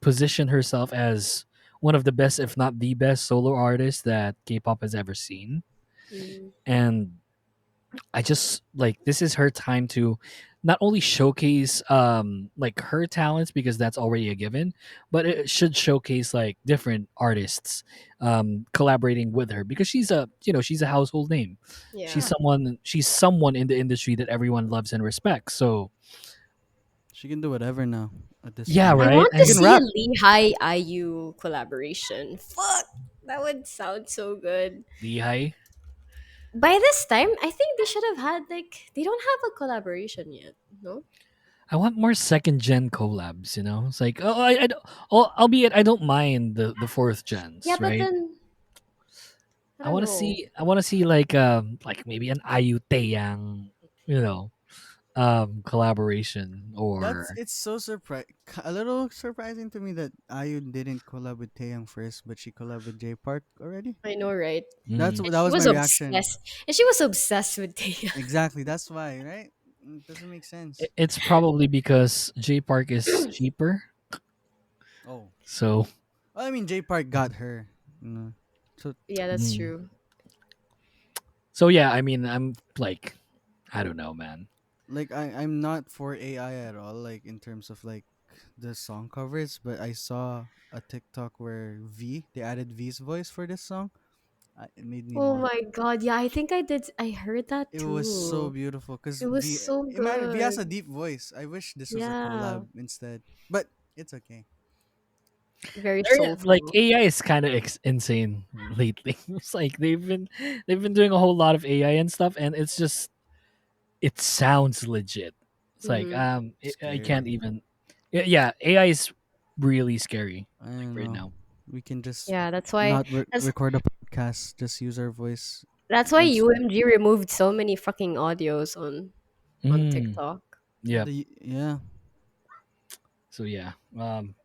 positioned herself as one of the best, if not the best, solo artists that K-pop has ever seen. Mm. And I just like this is her time to not only showcase like her talents because that's already a given, but it should showcase like different artists collaborating with her because she's a household name. Yeah. She's someone in the industry that everyone loves and respects. So She can do whatever now. At this Yeah, point. right? I want And to you can see rap. a Lehigh IU collaboration. Fuck, that would sound so good. Lehigh. By this time, I think they should have had like they don't have a collaboration yet. No. I want more second gen collabs. It's like I don't, albeit I don't mind the fourth gens. Yeah, but right? then I want to see like maybe an IU Taeyang, collaboration or It's so a little surprising to me that IU didn't collab with Taeyang first, but she collabed with J Park already. I know, right? Mm. That And was she my reaction. obsessed, and she was obsessed with Taya. Exactly. That's why, right? It doesn't make sense. It's probably because J Park is cheaper. Oh, So well, I mean, J Park got her. You know. So Yeah, that's mm. true. so yeah, I mean, I'm like, I don't know, man. like I'm not for AI at all. Like in terms of like the song covers, but I saw a TikTok where they added V's voice for this song. It made me Oh laugh. my god, yeah, I think I did. I heard that It was so too. beautiful because It was so V has a good. deep voice. I wish this was a Yeah, collab instead, but it's okay. very Like soulful. AI is kind of insane lately. It's like they've been doing a whole lot of AI and stuff, and it's just it sounds legit. It's like Mm-hmm. I Scary. can't even. Yeah, AI is really scary I like don't right know. now. We can just Yeah, that's why. not That's record a podcast. Just use our voice. that's why Once UMG removed so many fucking audios on Mm, TikTok. yeah. yeah. So yeah,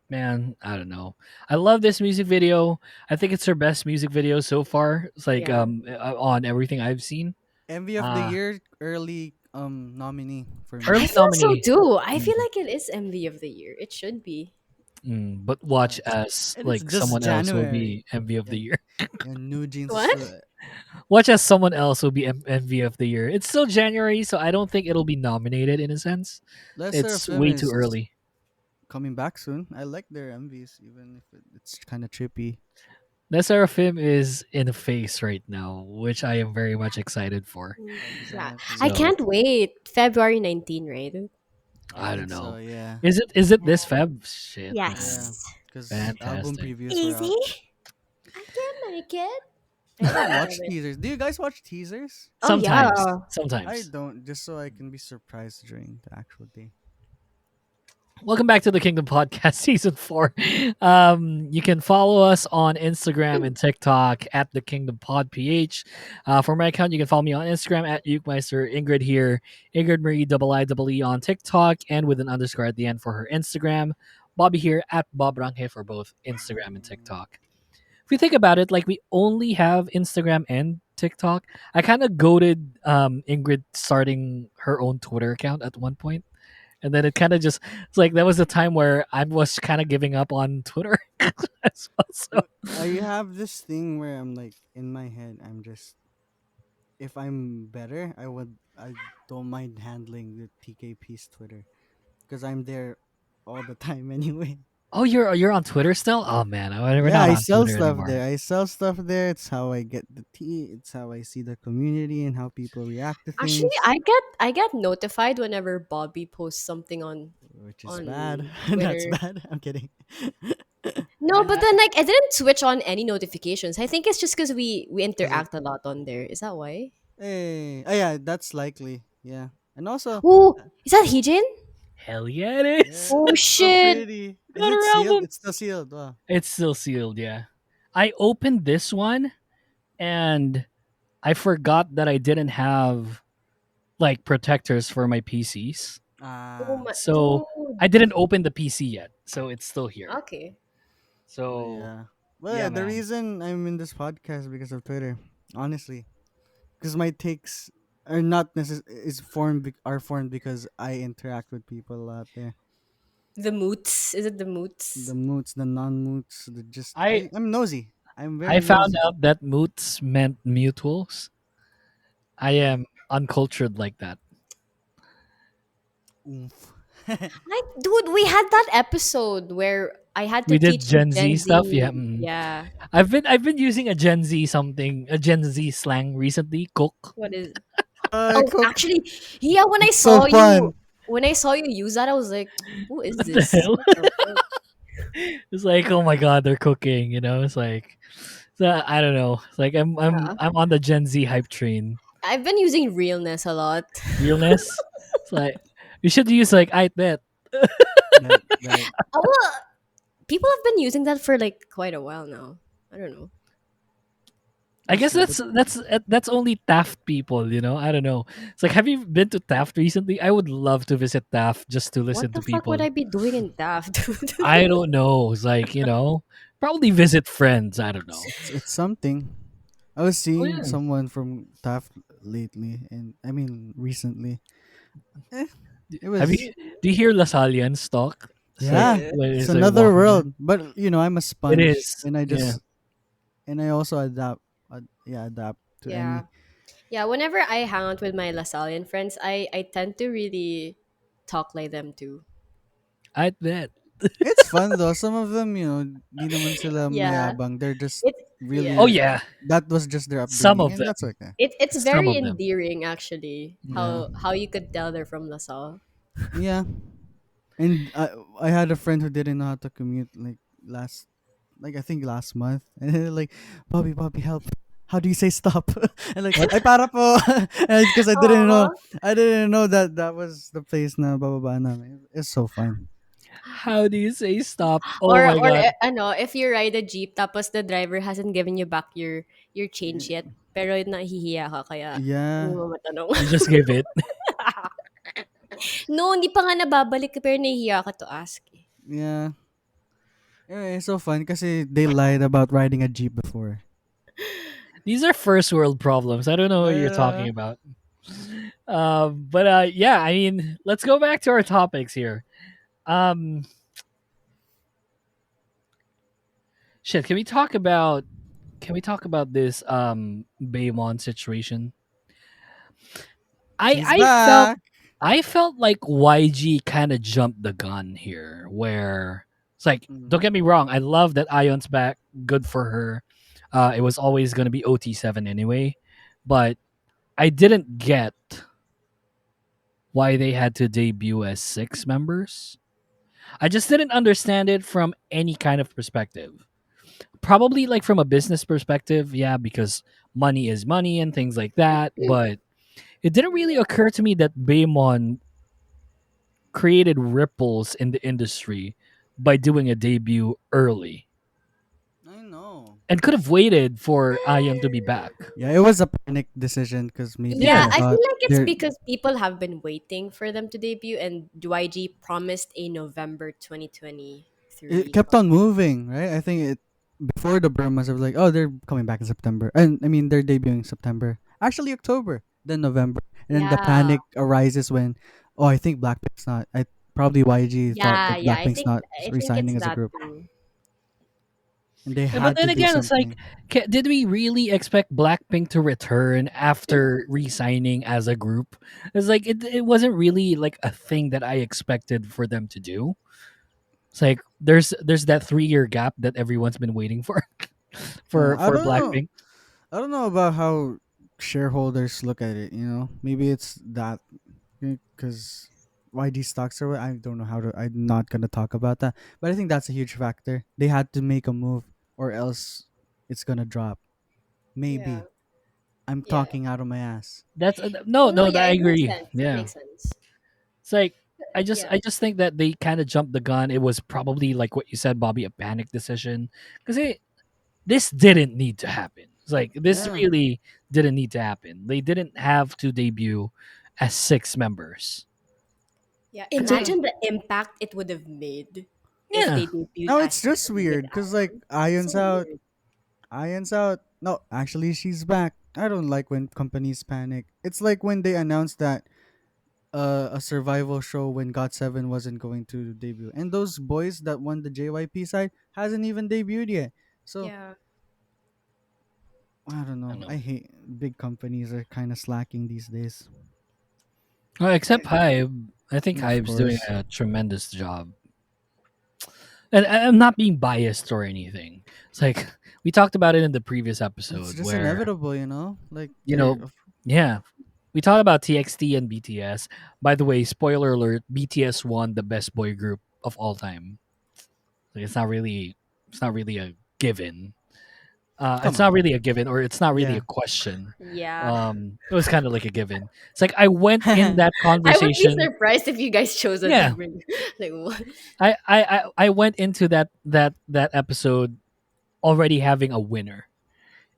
man, I don't know. I love this music video. I think it's her best music video so far. It's like Yeah. on everything I've seen. MV of the Uh year early nominee for me. I early feel so nominee. too. I feel Mm, like it is MV of the year. It should be. but watch It's, as and it's like just someone else will January. be MV of Yeah, the year. yeah, New Jeans. What? Watch as someone else will be MV of the year. It's still January, so I don't think it'll be nominated in a sense. Lesser It's FM way too is early. coming back soon. I like their MVs, even if it's kind of trippy. The Seraphim is in phase right now, which I am very much excited for. Mm, yeah. I Exactly. So can't wait. February 19, right? I I don't think so. know. Yeah. Is it this Feb? Shit, man. Yeah. Yes. Because album Fantastic. previews were Easy. out. I can make it. I I don't love watch it. teasers. Do you guys watch teasers? Oh yeah. Sometimes. I Sometimes. don't, just so I can be surprised during the actual day. Welcome back to the Kingdom Podcast Season 4. You can follow us on Instagram and TikTok at the Kingdom Pod PH. For my account, you can follow me on Instagram at Ukemeister. Ingrid here. Ingrid Marie IIE on TikTok and with an underscore at the end for her Instagram. Bobby here at Bob Ranghe for both Instagram and TikTok. If you think about it, like we only have Instagram and TikTok. I kind of goaded Ingrid starting her own Twitter account at one point, and then it kind of just it's like that was the time where I was kind of giving up on Twitter as well. So, I have this thing where I'm like, in my head, I'm just, if I'm better, I don't mind handling the TKP's Twitter because I'm there all the time anyway. oh, you're on Twitter still? Oh man, we're Yeah, not I on sell Twitter stuff anymore. there. I sell stuff there. It's how I get the tea. It's how I see the community and how people react to Actually, things, I get notified whenever Bobby posts something which is bad. on That's Twitter. bad. I'm kidding. No, but then like I didn't switch on any notifications. I think it's just because we Because interact a lot on there. Is that why? hey, oh yeah, that's likely. Yeah, and also, Oh, is that Hijin? Hell yeah, it yeah, is. Oh it's so shit! pretty. Is Got it her sealed? album. It's still sealed. Wow. It's still sealed. Yeah, I opened this one and I forgot that I didn't have like protectors for my PCs. Oh Ah, my So I dude. didn't open the PC yet. So it's still here. Okay. but So yeah. Well, yeah, yeah, the man. reason I'm in this podcast is because of Twitter. Honestly, because my takes are not are formed because I interact with people out there. The moots. Is it the The moots? moots, the non-moots, the just I I'm nosy. I'm I very found nosy. out that moots meant mutuals. I am uncultured like that. Oomph. Like, dude, we had that episode where I had to We did teach you Gen Z Gen stuff. Yeah. Z. Yeah. I've been using a Gen Z slang recently. Cook. What is? Oh, Cook. actually, yeah. When I It's so saw you, fun. when I saw you use that, I was like, "Who is What the this? hell? What the fuck?" It's like, oh my god, they're cooking. It's like, so, I don't know. It's like Yeah. I'm on the Gen Z hype train. I've been using realness a lot. Realness. It's like you should use like I bet. That Oh, well, people have been using that for like quite a while now. I don't know. I that's guess true. But that's only Taft people. I don't know. It's like, have you been to Taft recently? I would love to visit Taft just to listen What to the fuck would people. I be doing in Daft? I don't know. It's like, probably visit friends. I don't know. it's something. I was Oh seeing yeah. someone from Taft lately, and I mean recently. Eh, it Have was you do you hear Lasallian's talk? It's like yeah. Yeah. when It's it's like another walking there. world. But I'm a It sponge, is. and I Yeah. just and I also adapt. Adapt to Yeah. any. Yeah, whenever I hang out with my Lasallian friends, I tend to really talk like them too. I bet. It's fun though. Some of them, di naman sila Yeah. mayabang. They're just It's Oh yeah. really yeah. that was just their Some upbringing, of and them. that's okay. It's Some very of them. endearing actually. Yeah, How you could tell they're from LaSalle. yeah. And I had a friend who didn't know how to commute like last, like I think last month, and they're like, Bobby, help. How do you say stop? And like, What? ay para po, because Aw. I didn't know that that was the place na bababa namin. It's so fun. How do you say stop? Oh my Or god. ano, if you ride a jeep tapos the driver hasn't given you back your change yet, pero nahihiya ka kaya hindi Yeah, mo matanong. You just give it. No, hindi pa nga nababalik pero nahihiya ka to ask. Eh. yeah. Anyway, it's so fun because they lied about riding a jeep before. These are first world problems. I don't know what you're talking about. But yeah, I mean, let's go back to our topics here. Um, shit, can we talk about this Baymon situation? She's I felt back. I felt like YG kind of jumped the gun here, where it's like, Mm. don't get me wrong, I love that Ion's back, good for her. It was always going to be OT7 anyway, but I didn't get why they had to debut as 6 members. I just didn't understand it from any kind of perspective. Probably like from a business perspective, yeah, because money is money and things like that, but it didn't really occur to me that Baymon created ripples in the industry by doing a debut early I know. and could have waited for Ion to be back. Yeah, it was a panic decision because maybe Yeah, they Yeah. I feel thought like it's they're because people have been waiting for them to debut and YG promised a November it 2023. kept on moving, right? I think it before the Burmas, I was like, oh, they're coming back in September, and I mean they're debuting September, actually October, then November, and then the Yeah. panic arises when, oh, I think Blackpink's not. I probably YG thought Yeah, that yeah. Blackpink's not I think it's resigning as a that group, too. and they But had to then do again, it's like, something. did we really expect Blackpink to return after re-signing as a group? It's like it wasn't really like a thing that I expected for them to do. It's like there's that 3 year gap that everyone's been waiting for I for don't know. Blackpink. I don't know about how shareholders look at it. Maybe it's that because YG stocks are. I don't know how to. I'm not gonna talk about that. But I think that's a huge factor. They had to make a move, or else it's gonna drop. Yeah. Maybe I'm Yeah. talking out of my ass. That's Oh no, no, yeah, I it makes agree. sense. It Yeah. makes sense. It's like Yeah. I just think that they kind of jumped the gun. It was probably like what you said, Bobby, a panic decision because this didn't need to happen. It's like this Yeah. really didn't need to happen. They didn't have to debut as 6 members. Yeah. Yeah. Imagine the impact it would have made if Yeah, they debuted No, as it's just 7 with weird because like Ion. It's Ion's so out. weird. Ion's out. No, actually, she's back. I don't like when companies panic. It's like when they announced that a survival show when GOT7 wasn't going to debut. And those boys that won the JYP side hasn't even debuted yet. So Yeah. I don't I know. don't I know. hate big companies are kind of slacking these days. Except Hybe, I think Of Hybe's doing course. a tremendous job. And I'm not being biased or anything. It's like we talked about it in the previous It's episode just where inevitable, Like you know, yeah, we talked about TXT and BTS. By the way, spoiler alert: BTS won the best boy group of all time. Like, it's not really a given. come It's not on. really a given, or it's not really a Yeah. question. Yeah. It was kind of like a given. It's like I went in that I would be conversation. surprised if you guys chose a Yeah, different like what? I went into that episode already having a winner,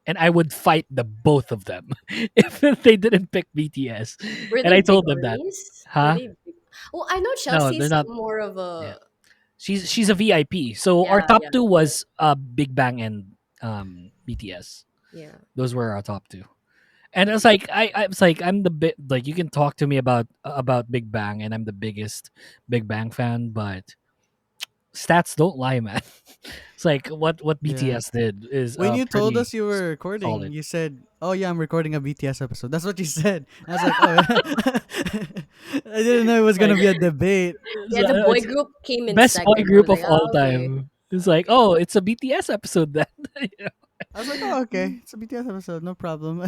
and I would fight the both of them if they didn't pick BTS. Were And they I big told them that, armies? Were huh? they big? Well, I know No, they're Chelsea's not. more of Yeah, a she's a VIP. So our yeah, top yeah, two was Big Bang and BTS. yeah. Those were our top two. And it's like I was like I'm the bit like you can talk to me about Big Bang, and I'm the biggest Big Bang fan, but stats don't lie, man. It's like what Yeah. BTS did is When you told pretty us you were recording, solid. you said, "Oh yeah, I'm recording a BTS episode." That's what you said. I was like, "Oh." I didn't know it was gonna Like be a debate. Yeah, the boy it's group came in best boy second. I was group like, of all oh, okay. time. It's like, oh, it's a BTS episode then. You know? I was like, "Oh, okay, it's a BTS episode, no problem."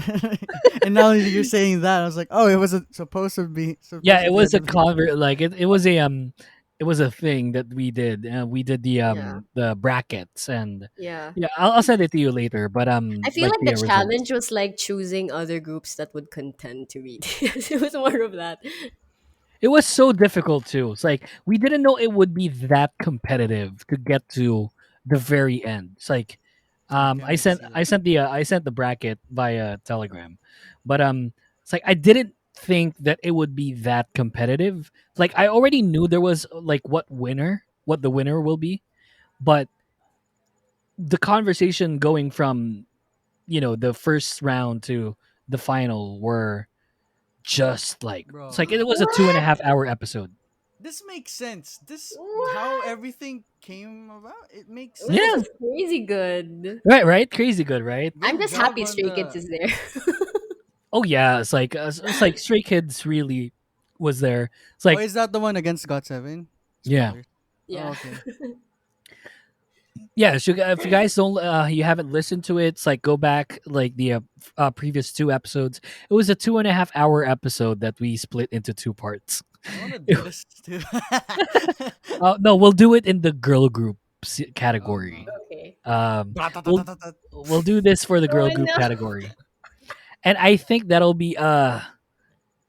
And now you're saying that, I was like, "Oh, it was supposed Yeah, to it be a was a debate." convert. Like it was a thing that we did. We did Yeah, the brackets, and yeah. yeah, I'll send it to you later. But I feel like like the the results. challenge was like choosing other groups that would contend to read. It was more of that. It was so difficult too. It's like we didn't know it would be that competitive to get to the very end. It's like I kind of see that. I sent the bracket via Telegram, but it's like I didn't think that it would be that competitive. Like I already knew there was like what the winner will be, but the conversation going from the first round to the final were just like it's Bro, like it was a two and a What? half hour episode. this makes sense. This how What? everything came about. It makes This sense. Yeah, is crazy good. right, crazy good, right? I'm Good just job happy on Stray Kids the. is there. Oh yeah, it's like Stray Kids really was there. It's Oh, like is that the one against God 7? yeah, Spoilers. Oh, Yeah. okay. yeah. So if you guys don't, you haven't listened to it, it's like go back like the previous two episodes. It was a 2.5 hour episode that we split into two parts. I want to do this too. No, we'll do it in the girl group category. Uh-huh. Okay. We'll we'll do this for the girl Oh group no. category, and I think that'll be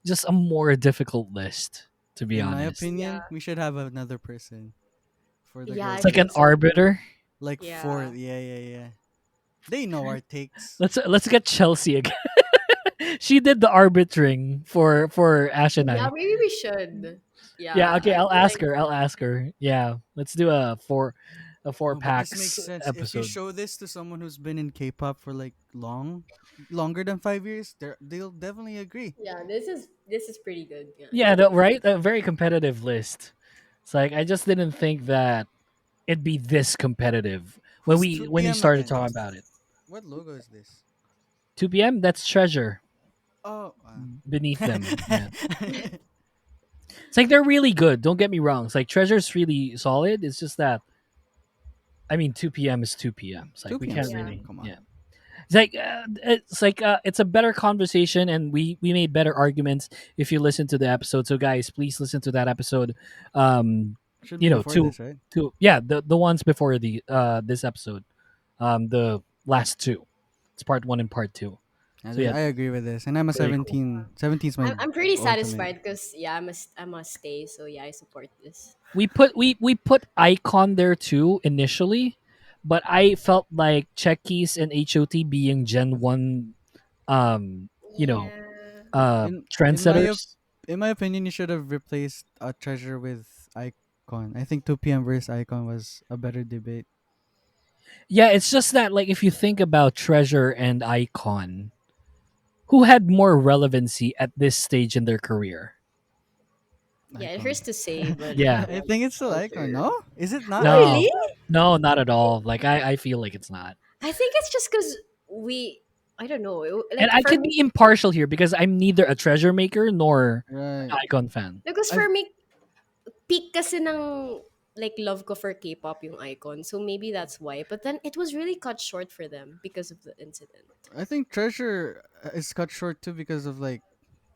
just a more difficult list, to be In my honest. Yeah. opinion, we should have another person for the Yeah, girl I It's like group. an think so too. arbiter. Like four. Yeah. Yeah, yeah, yeah. They know our takes. Let's get Chelsea again. She did the arbitring for Ash and Yeah, I. maybe we should. Yeah, Yeah, okay, I I'll feel ask like her. I'll ask her. Yeah, let's do a four No, but this makes packs sense. If you episode. show this to someone who's been in K-pop for like longer than 5 years, they'll definitely agree. yeah, this is pretty good. Yeah. Yeah, right. A very competitive list. It's like I just didn't think that it'd be this competitive Who's when you 2 p.m. started again? talking about it. What logo is this? 2 p.m. That's Treasure Oh. beneath them. Yeah, it's like they're really good. Don't get me wrong. It's like Treasure's really solid. It's just that I mean 2 p.m. is 2 p.m. It's like 2 we p.m. can't is Yeah. fine. really Come on. yeah. It's a better conversation, and we made better arguments if you listen to the episode. So guys, please listen to that episode. Um, Should be before two this, right? yeah, the ones before the this episode, the last two. It's part one and part two. So yeah, I agree with this. And I'm a very cool. 17. 17 is my I'm pretty ultimate. satisfied because yeah, I must stay. So yeah, I support this. We put Icon there too initially, but I felt like Checkies and HOT being Gen 1 um you know Yeah. trendsetters. In my opinion, you should have replaced a treasure with icon. I think 2 p.m. versus icon was a better debate. Yeah, it's just that like if you think about Treasure and Icon, who had more relevancy at this stage in their career? Yeah, it Icon. hurts to say, but Yeah. I think it's still icon. culture. No, is it Oh not? No. really? No, not at all. Like I feel like it's not. I think it's just because we. I don't know. And Like I for could me, be impartial here because I'm neither a Treasure maker nor Right. an Icon fan. because I for me, peak kasi ng like love ko for K-pop yung Icon. So maybe that's why. But then it was really cut short for them because of the incident. I think treasure is cut short too because of like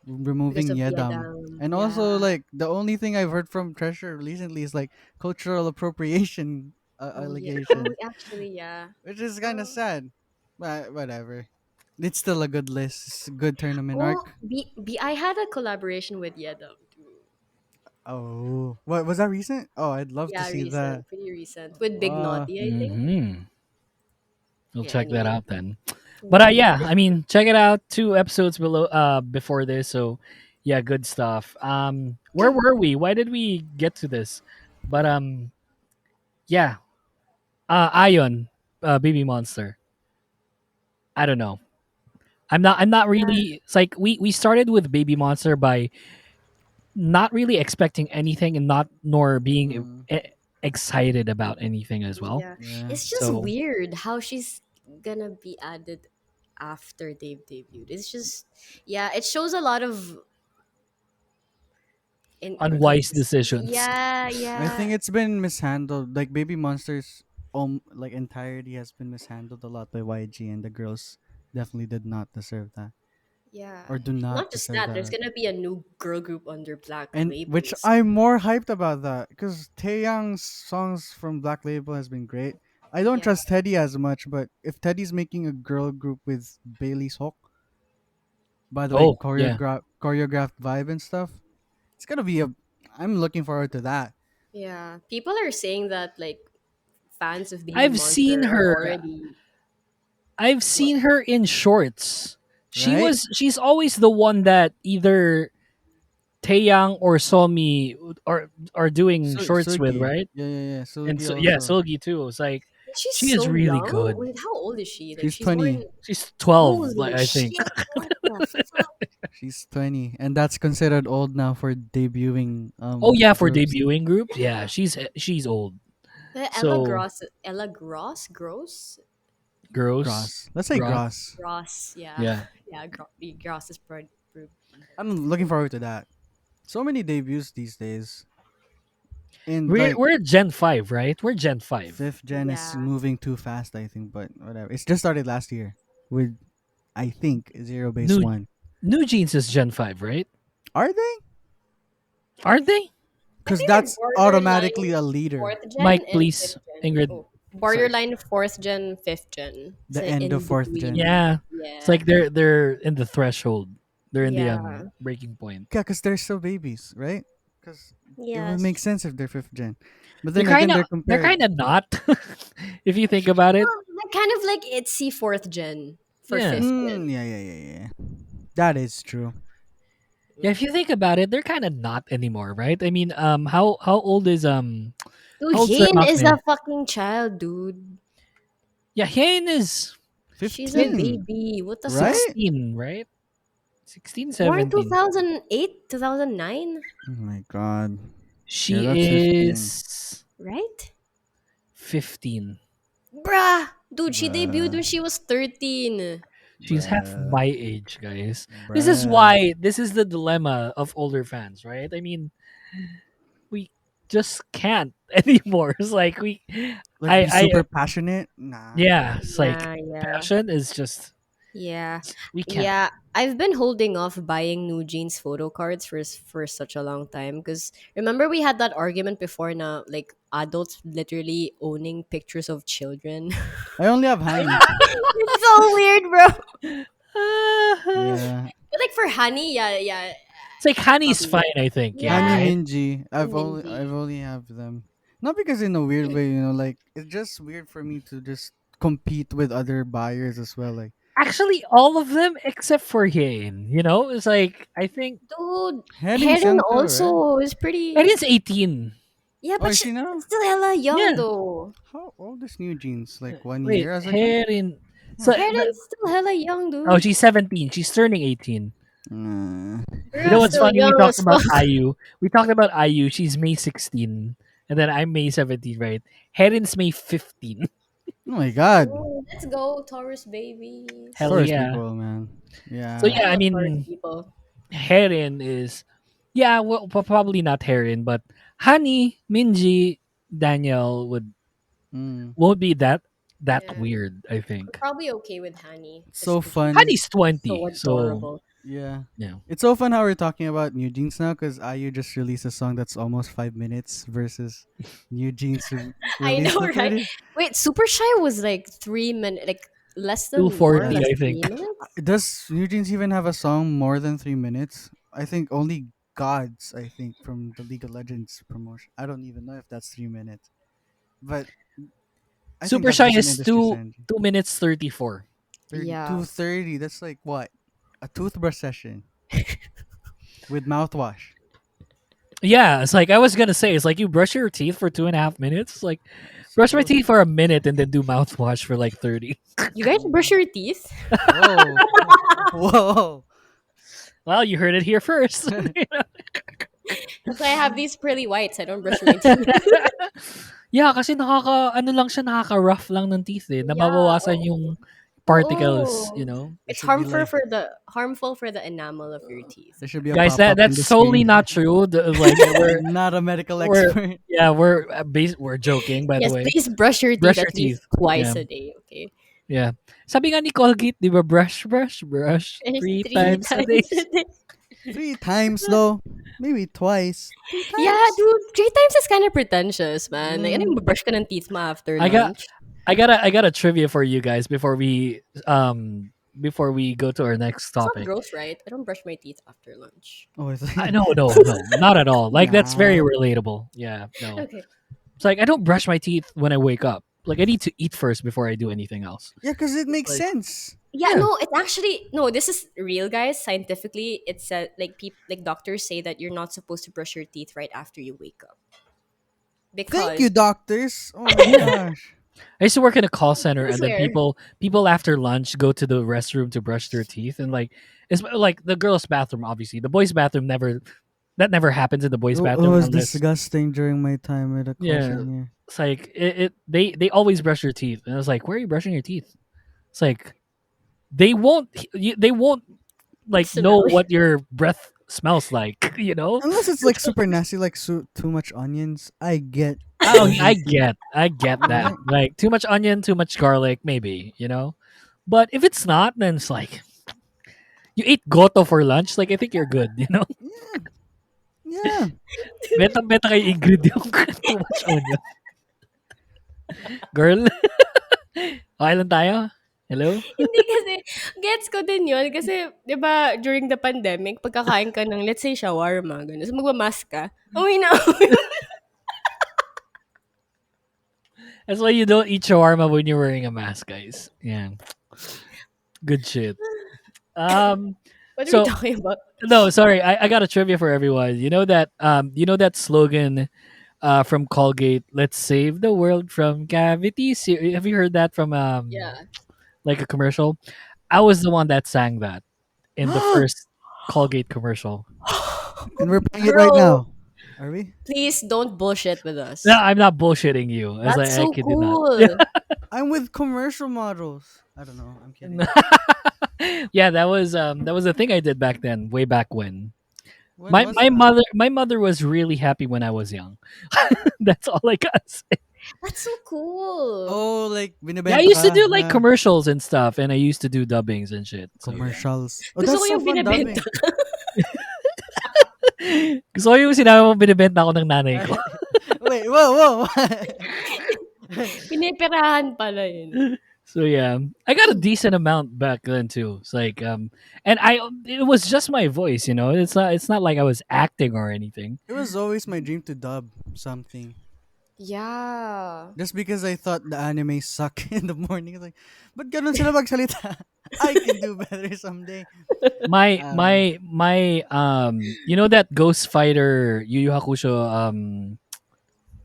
Because removing of Yedam. Yedam. And also Yeah. like the only thing I've heard from Treasure recently is like cultural appropriation Oh yeah. Oh, allegation, actually, yeah. which is kind of Oh, sad. But whatever. It's still a good list. It's a good tournament oh arc. I had a collaboration with Yedam too. Oh, what was that recent? Oh, I'd love to Yeah, see that. recent, pretty recent with Big Uh, Naughty, I think. Mhm. We'll Yeah. check that Anyway. out then. But yeah, I mean, check it out. Two episodes below before this, so yeah, good stuff. Where were we? Why did we get to this? But yeah. Ion, Baby Monster. I don't know. I'm not really. It's like we started with Baby Monster by not really expecting anything and not nor being Mm, excited about anything as well. Yeah. yeah. It's just So weird how she's gonna be added after they've debuted. It's just, yeah, it shows a lot of unwise decisions. yeah, I think yeah, it's been mishandled. Like Baby Monsters, like entirety has been mishandled a lot by YG, and the girls definitely did not deserve that, yeah. or do not Not just deserve that, that. there's gonna be a new girl group under Black And which Label. So, I'm more hyped about that because Taeyang's songs from Black Label has been great. I don't yeah, trust Teddy as much, but if Teddy's making a girl group with Bailey's Hawk, by the way, Oh yeah, choreographed vibe and stuff, it's gonna be a. I'm looking forward to that. yeah. People are saying that like fans of Baby I've seen Monster are her. already I've what? seen her in shorts. Right? She's always the one that either Taeyang or Somi are doing shorts with, Sugi, right? yeah. And Sugi so yeah, also. Sulgi too. It's like She's she is so really young. good. Wait, how old is she? Like She's she's born. 20. She's 12, like Holy I think. shit! What the fuck? She's 20, and that's considered old now for debuting Oh yeah, for groups. debuting groups, yeah, she's old. So Ella Gross, Gross, gross, Gross. Let's say gross. Gross. Gross. Yeah, Yeah, yeah. Gross is I'm looking forward to that. So many debuts these days. And we're like we're Gen 5, right? We're Gen 5. fifth gen is Yeah. moving too fast, I think, but whatever. It's just started last year with I think Zero Base New One. New Jeans is Gen 5, right? Are they? Aren't they? I Because think they're that's borderline automatically a leader. fourth gen Mike, and please, fifth gen. Ingrid. Oh, Sorry. borderline fourth gen, fifth gen. The So end in of fourth between. gen. Yeah, it's Yeah. like they're in the threshold. They're in the Yeah. breaking point. Yeah, because they're still babies, right? Because it would make Yes. sense if they're fifth gen. But They're then kind again, of they're they're compared. kind of not, if you think about it. Well, they're kind of like ITZY fourth gen for Yeah. fifth gen. Yeah. That is true. Yeah, if you think about it, they're kind of not anymore, right? I mean, how old is Dude, how old's Jane is Maknae? a fucking child, dude. Yeah, Hien is She's a 15, baby. What the fuck? right? 16, right? 16, Born 17. 2008, 2009, Oh my god. Yeah, She that's 15. is right? 15. Bruh. Dude, she debuted Bruh. when she was 13. She's half Bruh. my age, guys. Bruh. This is the dilemma of older fans, right? I mean, we just can't anymore. It's like Like, be I super passionate? Nah. yeah, it's like Yeah. passion is just Yeah. we can't. Yeah. I've been holding off buying New Jeans photo cards for such a long time because remember we had that argument before now, like adults literally owning pictures of children. I only have Hani. It's so weird, bro. Yeah. But like for Honey, yeah. It's like Honey's Probably. fine, I think. Yeah, Yeah. Hani right? Minji. Minji. I've only have them. Not because in a weird way, like it's just weird for me to just compete with other buyers as well. Like Actually, all of them except for Hien. You know, it's like I think Dude, Heading's Heron young too, right? also is it pretty. is 18. Yeah, Oh, but is she now? it's still hella young Yeah. though. How old is New Jeans? Like 1 year Wait, as a group? Herin. So Heron's still hella young, dude. oh, she's 17. She's turning 18. Nah. You know Girl's what's still funny? We young talked as fuck. about IU. We talked about IU. She's May 16. And then I'm May 17, right? Herin's May 15. Oh my god. Oh, let's go, Taurus babies. Hell Taurus yeah. people, man. So Yeah. yeah, I love Taurus mean, people. Herin is, yeah, well, probably not Herin, but Honey, Minji, Daniel Mm. won't be that Yeah. weird, I I'm think. probably okay with Honey. It's so Just 'cause fun. Honey's she's 20, so so adorable. Yeah. yeah. It's so fun how we're talking about New Jeans now because IU just released a song that's almost 5 minutes versus New Jeans I released know, the right? 30. Wait, Super Shy was like 3 minutes, like less than 240, I 3 think. minutes. Does New Jeans even have a song more than 3 minutes? I think only Gods, I think, from the League of Legends promotion. I don't even know if that's 3 minutes. But I think Super that's Shy just an is industry standard. 2 minutes 34. 30, Yeah. 2:30, that's like what? A toothbrush session with mouthwash. Yeah, it's like I was gonna say, it's like you brush your teeth for 2.5 minutes. It's like brush my Supposed- teeth for a minute and then do mouthwash for like 30. You guys brush your teeth? Whoa. Whoa. Well, you heard it here first. That's why I have these pearly whites. I don't brush my teeth. Yeah, kasi ano lang siya, nakaka-rough lang ng teeth eh. Yeah. Nababawasan yung particles, Oh. There It's should be harmful like for the enamel of your teeth. there should be a Guys, pop up in that's the solely screen. not true. Like Not a medical we're expert. yeah, we're joking by the Yes, way. please brush your teeth Brush your at least teeth. twice Yeah. a day, okay? Yeah. Sabi nga ni Colgate, di ba, brush, brush, brush, It's 3 three times a day. times a day. 3 times though. Maybe twice. 3 times. Yeah, dude, 3 times is kind of pretentious, man. Like, Mm. brush ka ng teeth mo after I got lunch. I got a trivia for you guys before we go to our next It's not topic. gross, right? I don't brush my teeth after lunch. Oh, it's I no, not at all. Like that's very Nah. relatable. Yeah, no. Okay. It's like I don't brush my teeth when I wake up. Like I need to eat first before I do anything else. Yeah, because it makes Like- sense. Yeah, Yeah. no, it's actually no. This is real, guys. Scientifically, it's like doctors say that you're not supposed to brush your teeth right after you wake up because Thank you, doctors. Oh my gosh. I used to work in a call center, I and then swear. people after lunch go to the restroom to brush their teeth, and like it's like the girls' bathroom. Obviously, the boys' bathroom never happens in the boys' It bathroom was unless disgusting during my time at a call Yeah. center. it's like they always brush their teeth, and I was like, where are you brushing your teeth? It's like they won't like know Smell. what your breath smells like, you know. Unless it's like super nasty, like too much onions. I get. Oh, I get that. Right. Like too much onion, too much garlic, maybe, you know. But if it's not, then it's like you ate goto for lunch. Like I think you're good, you know. Yeah. Beta kay Ingrid yung too much onion. Girl, okay lang tayo? Hello? Hindi kasi, gets ko din yun. Kasi, di ba, during the pandemic, pagkakain ka ng, let's say, shawarma, gano'n. So, magmamask ka. Uwi na. That's why you don't eat shawarma when you're wearing a mask, guys. Yeah. Good shit. What are So- we talking about? No, sorry. I got a trivia for everyone. You know that slogan from Colgate, let's save the world from cavities. Have you heard that from Yeah. like a commercial? I was the one that sang that in the first Colgate commercial. And we're playing it right Bro. now. Are we? Please don't bullshit with us. No, I'm not bullshitting you. I was That's like, I so kid you not. cool. I'm with commercial models. I don't know. I'm kidding. Yeah, that was a thing I did back then, way back when. When My was my that? mother was really happy when I was young. That's all I got. To say. That's so cool. Oh, like Yeah, I used to binibenta do like na commercials and stuff, and I used to do dubbings and shit. So, yeah. commercials. Oh, Gusto that's ko so yung fun dubbing. binibenta. Gusto ko yung sinabi mo binibenta ako ng nanay ko. Wait, whoa. Pinipirahan pala yun. So yeah, I got a decent amount back then too. It's like and it was just my voice, you know. It's not like I was acting or anything. It was always my dream to dub something. Yeah. Just because I thought the anime suck in the morning. It's like, but ganun sila magsalita. I can do better someday. My Um, my you know that Ghost Fighter Yu Yu Hakusho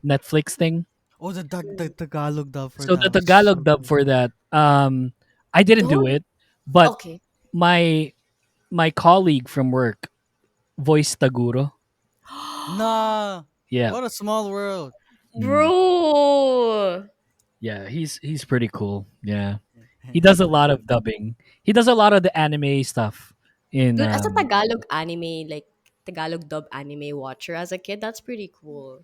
Netflix thing? Oh, the Tagalog dub for So that. the was Tagalog so dub good. for that I didn't do Don't- it, but Okay. my colleague from work voiced Taguro. Nah. Yeah. What a small world. Bro. Yeah, he's pretty cool. Yeah. He does a lot of dubbing. He does a lot of the anime stuff in Dude, as a Tagalog anime, like Tagalog dub anime watcher as a kid, that's pretty cool.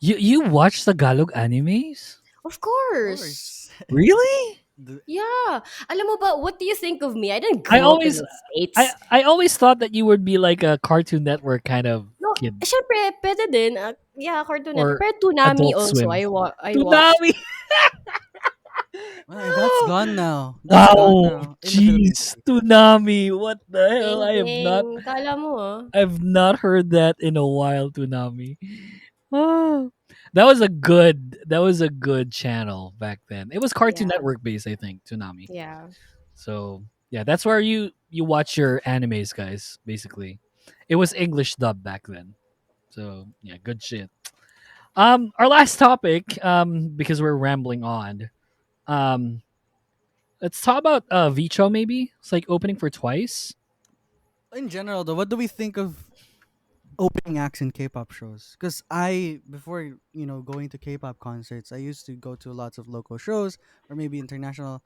You watch Tagalog animes? Of Of course. course. Really? Yeah. Alam mo ba, what do you think of me? I didn't I grow up in always- the States. I always thought that you would be like a Cartoon Network kind of No, kid. syempre, pwede din. Yeah, Cartoon Or Network. Pero Toonami Adult also. Swim. I watch. Toonami! Ay, that's gone now. That's gone now. Wow! In the Philippines. Jeez, Toonami! What the hell? Kala mo I've not heard that in a while, Toonami. Ah, that was a good channel back then. It was Cartoon Yeah. Network based, I think, Toonami. Yeah. So yeah, that's where you watch your animes, guys. Basically, it was English dub back then. So yeah, good shit. Our last topic, because we're rambling on. Let's talk about Vicho maybe. It's like opening for Twice. In general, though, what do we think of opening acts in K-pop shows? Because before going to K-pop concerts, I used to go to lots of local shows or maybe international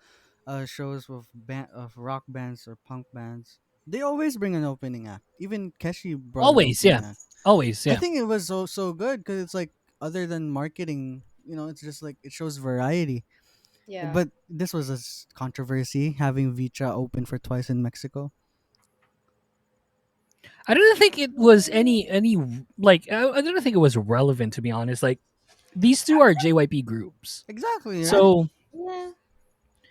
shows of rock bands or punk bands. They always bring an opening act. Even Keshi brought an Always, opening yeah. act. Always, I yeah. think it was so good because it's like other than marketing, it's just like it shows variety. Yeah. But this was a controversy having Vicha open for Twice in Mexico. I don't think it was any like I don't think it was relevant, to be honest. Like these two are JYP groups. Exactly, right? So Yeah.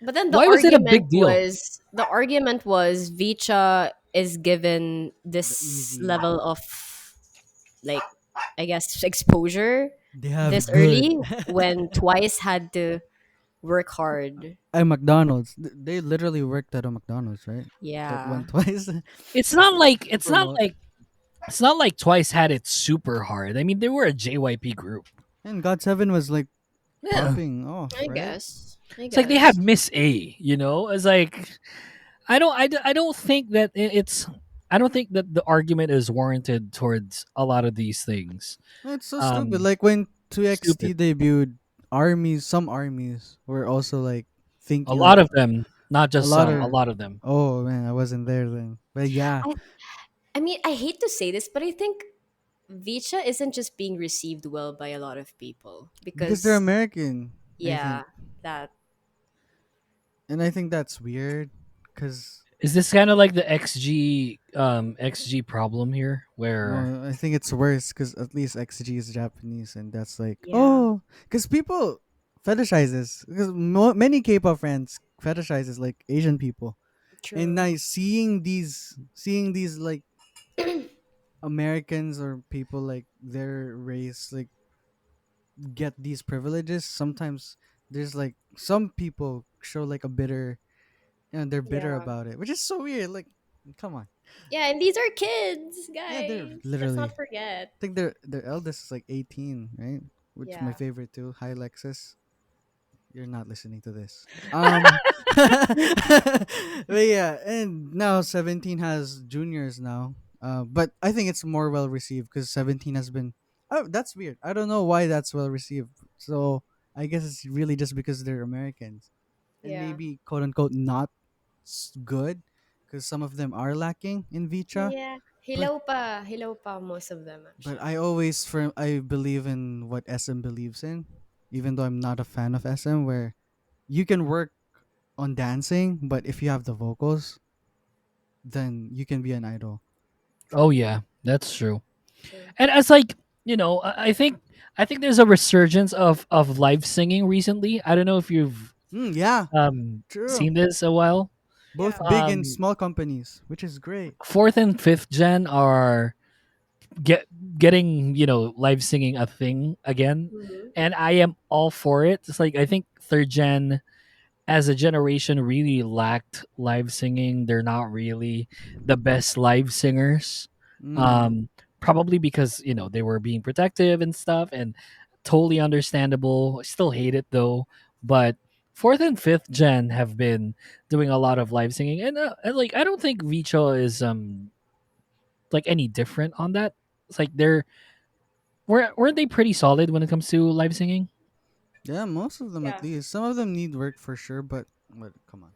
But then why was it a big deal? the argument was Vicha is given The this easy. level of, like, I guess, exposure They have this good. early when Twice had to work hard. At McDonald's. They literally worked at a McDonald's, right? That Yeah. went twice It's not like to promote. it's not like Twice had it super hard. I mean, they were a JYP group. And God Seven was like Yeah. popping off, I right? guess. I It's like they had guess. Miss A, you know? It's like I don't think that it's I don't think that the argument is warranted towards a lot of these things. It's so stupid. Um Like when 2XT Stupid. debuted, some armies were also like A thinking lot like of them, not a just lot some, a of. lot of them. Oh man, I wasn't there then. But yeah, I I mean, I hate to say this, but I think Vicha isn't just being received well by a lot of people because they're because, American, I yeah, think, that and I think that's weird because Is this kind of like the XG problem here where no, I think it's worse because at least XG is Japanese, and that's like yeah, because people fetishizes because many K-pop fans fetishizes like Asian people, and true. now seeing these like Americans or people like their race like get these privileges. Sometimes there's like some people show like a bitter, they're bitter Yeah. about it, which is so weird. Like, come on. Yeah, and these are kids, Yeah, they're guys. Let's literally. not forget. I think their eldest is like 18, right? Which is my Yeah. favorite too. Hi, Lexus. You're not listening to this. But yeah, and now 17 has juniors now. But I think it's more well received because 17 has been. Oh, that's weird. I don't know why that's well received. So I guess it's really just because they're Americans and Yeah. maybe quote unquote not good because some of them are lacking in Vitra. Yeah. But Hello pa, most of them I actually. always I believe in what SM believes in, even though I'm not a fan of SM. Where you can work on dancing, but if you have the vocals, then you can be an idol. oh yeah, that's true. True. And it's like, I think there's a resurgence of live singing recently. I don't know if you've Yeah, true. seen this a while. Both Yeah. big and Um small companies, which is great. fourth and fifth gen are get getting, live singing a thing again. Mm-hmm. And I am all for it. It's like I think third gen as a generation really lacked live singing. They're not really the best live singers. Mm. Um, Probably because they were being protective and stuff, and totally understandable. I still hate it though, but fourth and fifth gen have been doing a lot of live singing, and like I don't think Vicho is like any different on that. It's like weren't they pretty solid when it comes to live singing? Yeah, most of them at Yeah. least. Some of them need work for sure, but come on,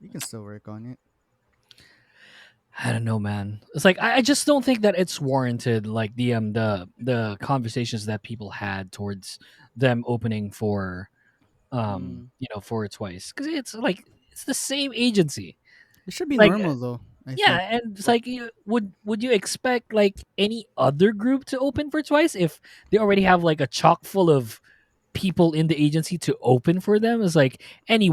you can still work on it. I don't know, man. It's like I just don't think that it's warranted. Like the conversations that people had towards them opening for Mm. for Twice, because it's like it's the same agency. It should be Like normal though. I yeah, think. and it's like would you expect like any other group to open for Twice if they already have like a chock full of people in the agency to open for them? It's like any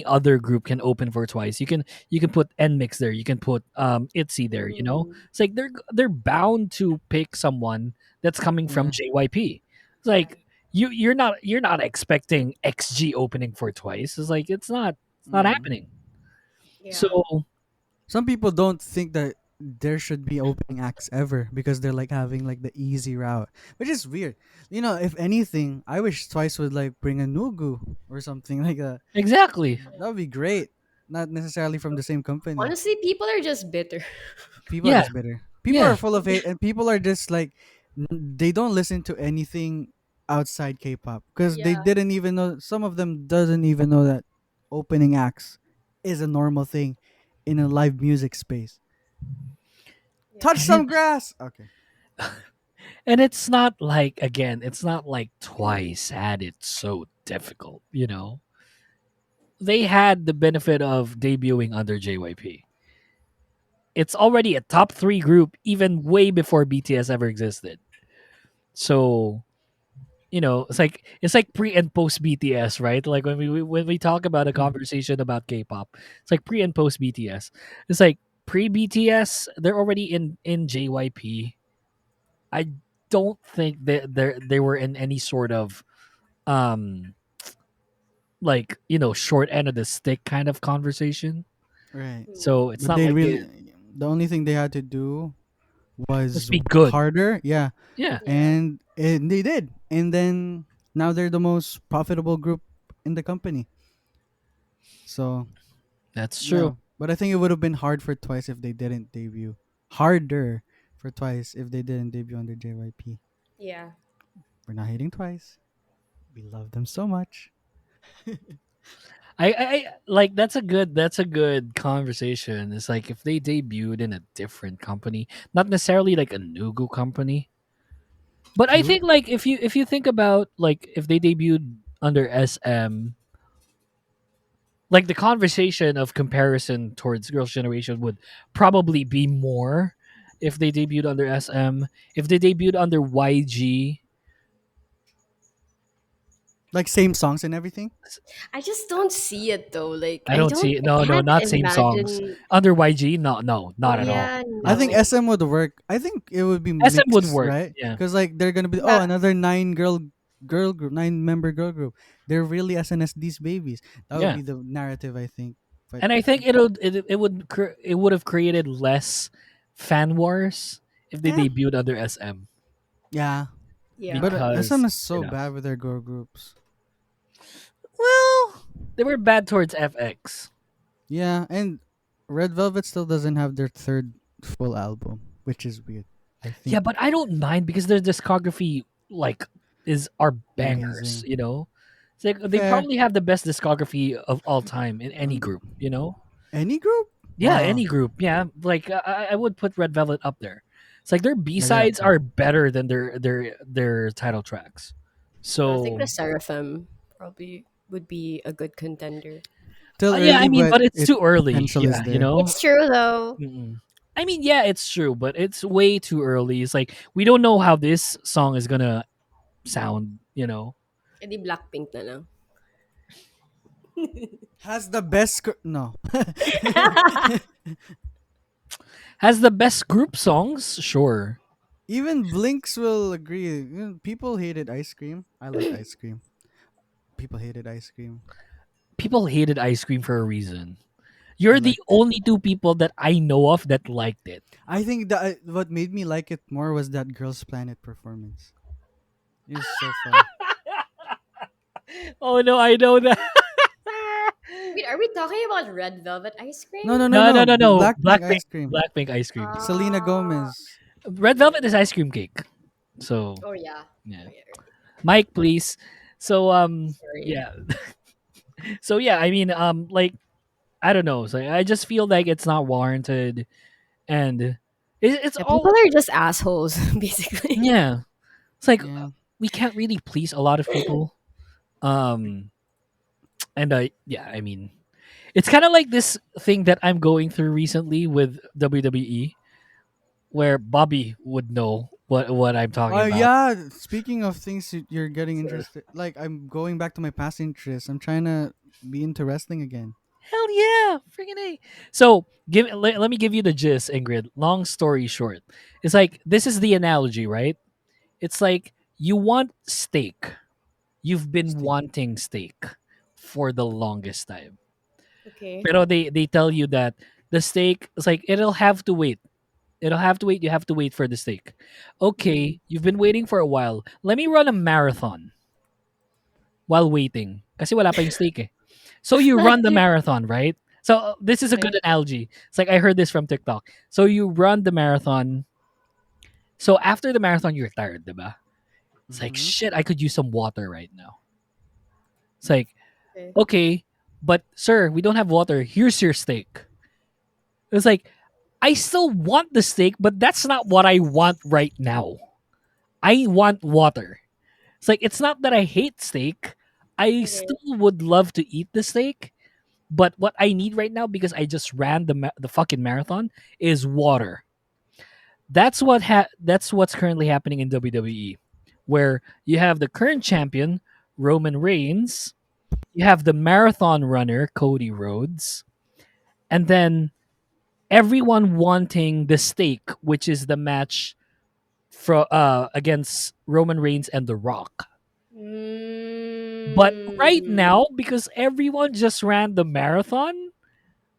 other group can open for Twice. You can put Nmix there, you can put ITZY there, Mm-hmm. it's like they're bound to pick someone that's coming from Yeah. JYP. It's Yeah. like you're not expecting XG opening for Twice. It's like it's not Mm. happening. Yeah. So Some people don't think that there should be opening acts ever because they're like having like the easy route, which is weird. If anything, I wish Twice would like bring a Nugu or something like that. Exactly. That would be great. Not necessarily from the same company. Honestly, people are just bitter. People are Yeah. just bitter. People are Yeah. full of hate, and people are just like they don't listen to anything outside K-pop because they Yeah. didn't even know. Some of them doesn't even know that opening acts is a normal thing in a live music space. Yeah. Touch And some it's grass. Okay. and it's not like, again, it's not like Twice had it so difficult, you know. They had the benefit of debuting under JYP. It's already a top 3 group even way before BTS ever existed. So, it's like pre and post BTS, right? Like when we talk about a Mhm. conversation about K-pop, it's like pre and post BTS. It's like pre BTS, they're already in JYP. I don't think that they were in any sort of um short end of the stick kind of conversation. Right. Hmm. So it's But not they like really, the only thing they had to do let's was be work good. harder. Yeah. Yeah, Yeah. And they did. And then now they're the most profitable group in the company. So, that's yeah. true. But I think it would have been hard for Twice if they didn't debut. Harder for Twice if they didn't debut under JYP. Yeah. We're not hating Twice. We love them so much. I like that's a good conversation. It's like if they debuted in a different company, not necessarily like a Nugu company, but I Cube? think like if you think about like if they debuted under SM, like the conversation of comparison towards Girls' Generation would probably be more if they debuted under SM. If they debuted under YG, Like same songs and everything? I just don't see it though. Like I don't see I no, no, can't not same songs. imagine. Under YG, no, no, Oh not at all, yeah, I not at think all. no. SM would work. I think it would be SM would mixed, work, right? yeah. Because like they're gonna be Yeah. another girl group, 9 member girl group. They're really SNSD babies. That would Yeah. be the narrative, I think. But And I think it would have created less fan wars if they yeah, debuted under SM yeah. But Yeah. SM because is so bad with their girl groups. well, they were bad towards FX. Yeah, and Red Velvet still doesn't have their third full album, which is weird. I Yeah, think but I don't mind because their discography like are bangers. amazing. It's like they Fair. probably have the best discography of all time in any group. Any group? Yeah, Wow. any group. Yeah, like I would put Red Velvet up there. It's like their B I got sides you. are better than their title tracks. I think the So Seraphim probably would be a good contender. Still yeah, I early, mean, but but it's it too early. potential is Yeah, there. It's true though. Mm-mm. I mean, yeah, it's true, but it's way too early. It's like we don't know how this song is gonna sound. Edi Blackpink na lang. Has the best no. Has the best group songs, sure. Even Blinks will agree. People hated ice cream. I like ice cream. People hated ice cream. People hated Ice Cream for a reason. I You're the liked it. only two people that I know of that liked it. I think that what made me like it more was that Girls Planet performance. It was so fun. Oh no, I know that. Wait, are we talking about red velvet ice cream? No, no, no, No, no, no. no, no. Blackpink Blackpink, ice cream. Blackpink Ice Cream. Selena Ah. Gomez. Red Velvet is ice cream cake. So Oh yeah. yeah, Oh, yeah. Mike, please. So Sorry. yeah, so yeah. I mean, like I don't know. So I just feel like it's not warranted, and it's Yeah, people all are just assholes, basically. yeah. It's like Yeah. we can't really please a lot of people. Um, and yeah, I mean, it's kind of like this thing that I'm going through recently with WWE, where Bobby would know what I'm talking about. Yeah. Speaking of things you're getting interested, like I'm going back to my past interests. I'm trying to be into wrestling again. Hell yeah, freaking a! So let me give you the gist, Ingrid. Long story short, it's like this is the analogy, right? It's like you want steak. You've been Steak. wanting steak for the longest time. Okay. Pero they tell you that the steak is like it'll have to wait. It'll have to wait. You have to wait for the steak. Mm. Okay, you've been waiting for a while. Let me run a marathon while waiting. Kasi wala pa yung steak eh. So you run the marathon, right? So this is a good Okay. analogy. It's like I heard this from TikTok. So you run the marathon. So after the marathon, you're tired, diba? It's like, Mm-hmm. shit, I could use some water right now. It's like, Okay. okay, but sir, we don't have water. Here's your steak. It's like, I still want the steak, but that's not what I want right now. I want water. It's like, it's not that I hate steak. I Okay. still would love to eat the steak, but what I need right now, because I just ran the fucking marathon, is water. That's what's currently happening in WWE, where you have the current champion Roman Reigns, you have the marathon runner Cody Rhodes, and then everyone wanting the stake, which is the match against Roman Reigns and The Rock. But right Mm. now, because everyone just ran the marathon,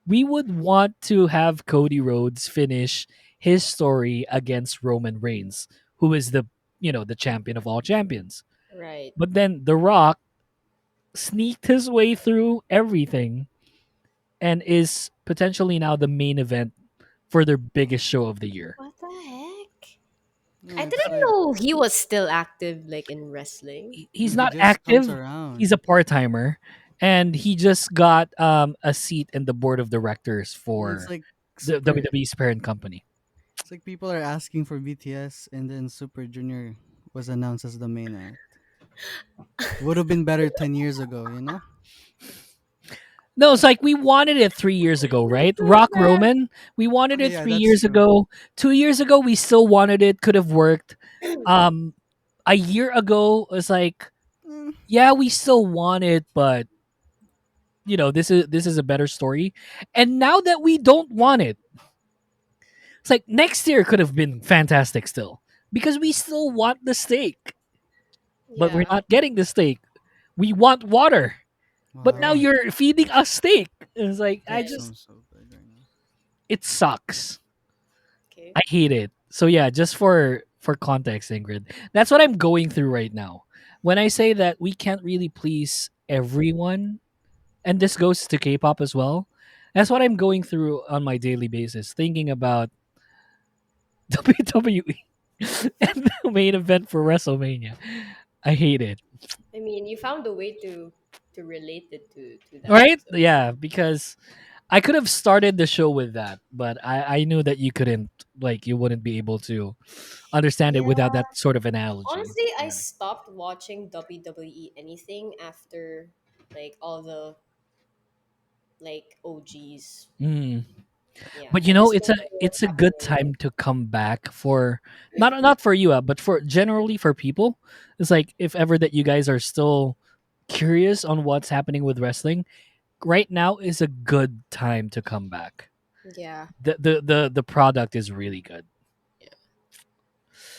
we would want to have Cody Rhodes finish his story against Roman Reigns, who is the champion of all champions. Right. But then The Rock sneaked his way through everything and is potentially now the main event for their biggest show of the year. What the heck? I Yeah, it's didn't like know he was still active like in wrestling. He's he not just comes active. around. He's a part timer, and he just got a seat in the board of directors Yeah, it's for like the super. WWE's parent company. It's like people are asking for BTS, and then Super Junior was announced as the main act. Would have been better 10 years ago, you know. No, it's like we wanted it 3 years ago, right? That's so Rock sad. Roman, we wanted Okay, it yeah, three that's years true. ago. 2 years ago, we still wanted it. Could have worked. Um, a year ago, it's like, Mm, yeah, we still want it, but this is a better story. And now that we don't want it, it's like next year could have been fantastic still because we still want the steak, but we're Yeah. not getting the steak. We want water, but now wow, you're feeding us steak. It's like that Okay. sounds so good right now. it sucks. Okay. I hate it. So yeah, just for context, Ingrid, that's what I'm going through right now. When I say that we can't really please everyone, and this goes to K-pop as well, that's what I'm going through on my daily basis, thinking about WWE and the main event for WrestleMania. I hate it. I mean, you found a way to relate it to that. Right? So Yeah, because I could have started the show with that, but I knew that you couldn't, like, you wouldn't be able to understand it yeah. without that sort of analogy. Honestly, I Yeah. stopped watching WWE anything after like all the like OGs. Mm. Yeah, But I just it's don't a know what's it's a good happening time to come back for not for you, but for generally for people. It's like if ever that you guys are still curious on what's happening with wrestling, right now is a good time to come back. now. Yeah. The product is really good.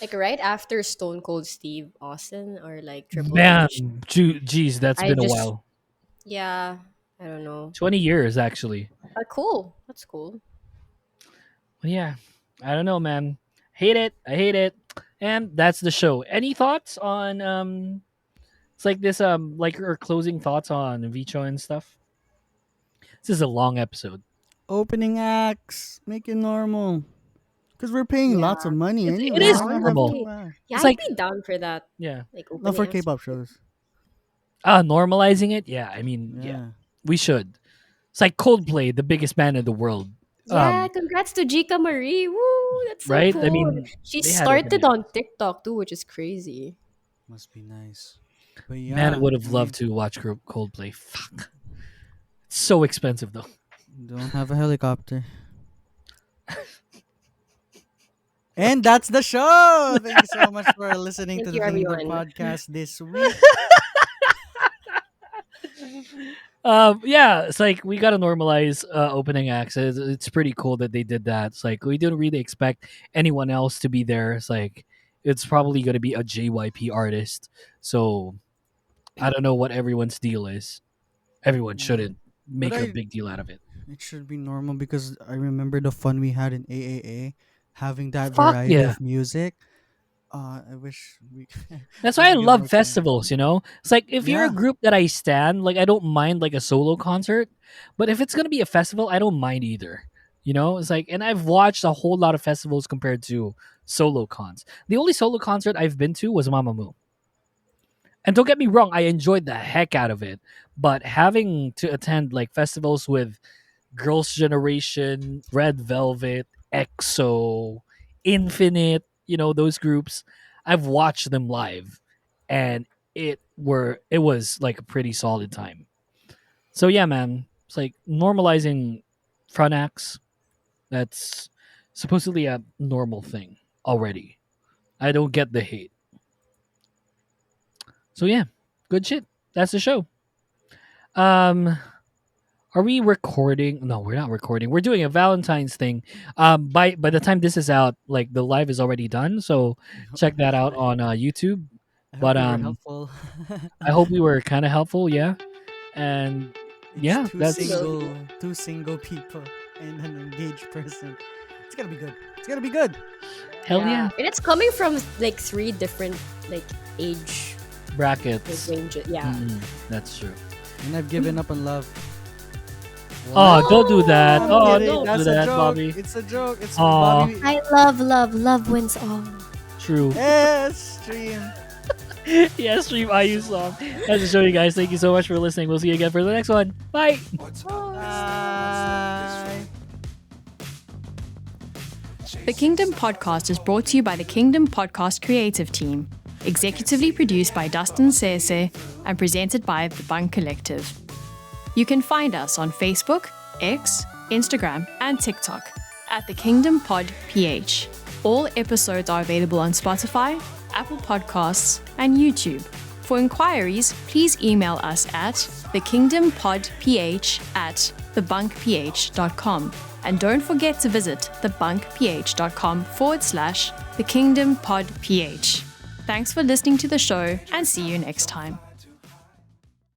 Like right after Stone Cold Steve Austin or like Triple Man, H. geez, that's I been a just while. yeah, I don't know. 20 years actually. But cool. That's cool. But yeah, I don't know, man. Hate it. I hate it. And that's the show. Any thoughts on it's like this like our closing thoughts on Vicho and stuff? This is a long episode. Opening acts, make it normal. Cause we're paying Yeah. lots of money It anyway. Yeah, is Why not have normal. two honestly. acts? Yeah, It's I'd like be down for that. yeah. Like Not opening for acts. K-pop shows. Normalizing it. Yeah, I mean, yeah, Yeah. we should. It's like Coldplay, the biggest band in the world. Yeah, congrats to Jika Marie. Woo, that's so Right? I cool. mean, She they had opening started on acts. TikTok too, which is crazy. Must be nice. But Man, I yeah, would have I loved mean, to watch Coldplay. Fuck. It's so expensive though. don't have a helicopter. And that's the show. Thank you so much for listening Thank to the you, Kingdom everyone. podcast this week. Yeah, it's like we gotta normalize opening acts. It's pretty cool that they did that. It's like we didn't really expect anyone else to be there. It's like it's probably gonna be a JYP artist. So I don't know what everyone's deal is. Everyone Yeah. shouldn't But make a big deal out of it. it should be normal because I remember the fun we had in AAA. having that Fuck variety yeah. of music. I wish we. That's we why I could get more love time. festivals, you know? It's like if you're a Yeah. group that I stand, like I don't mind like a solo concert, but if it's gonna be a festival, I don't mind either. You know? It's like and I've watched a whole lot of festivals compared to solo cons. The only solo concert I've been to was Mamamoo. And don't get me wrong, I enjoyed the heck out of it. But having to attend like festivals with Girls' Generation, Red Velvet, EXO, Infinite, you know, those groups, I've watched them live and it was like a pretty solid time. So yeah, man, it's like normalizing front acts, that's supposedly a normal thing already. I don't get the hate. So yeah, good shit. That's the show. Um Are we recording? No, we're not recording. We're doing a Valentine's thing. By the time this is out, like the live is already done. So check that out on YouTube. I hope But we were helpful. I hope we were kind of helpful. Yeah, and It's yeah, that's two single people and an engaged person. It's gonna be good. It's gonna be good. hell yeah, And it's coming from like 3 different like age brackets. ranges. Yeah. That's true. And I've given up on love. Oh, don't do that. I'm Oh, kidding. don't That's do a that, joke. Bobby. It's a joke. It's Aw. Bobby. I love wins all. True. Yes, stream. Yeah, stream IU song. That's the show, you guys. Thank you so much for listening. We'll see you again for the next one. Bye. Bye. The Kingdom Podcast is brought to you by the Kingdom Podcast creative team, executively produced by Dustin Sese and presented by the Bunk Collective. You can find us on Facebook, X, Instagram, and TikTok at the Kingdom Pod PH. All episodes are available on Spotify, Apple Podcasts, and YouTube. For inquiries, please email us at thekingdompodph@thebunkph.com. And don't forget to visit thebunkph.com/thekingdompodph. Thanks for listening to the show and see you next time.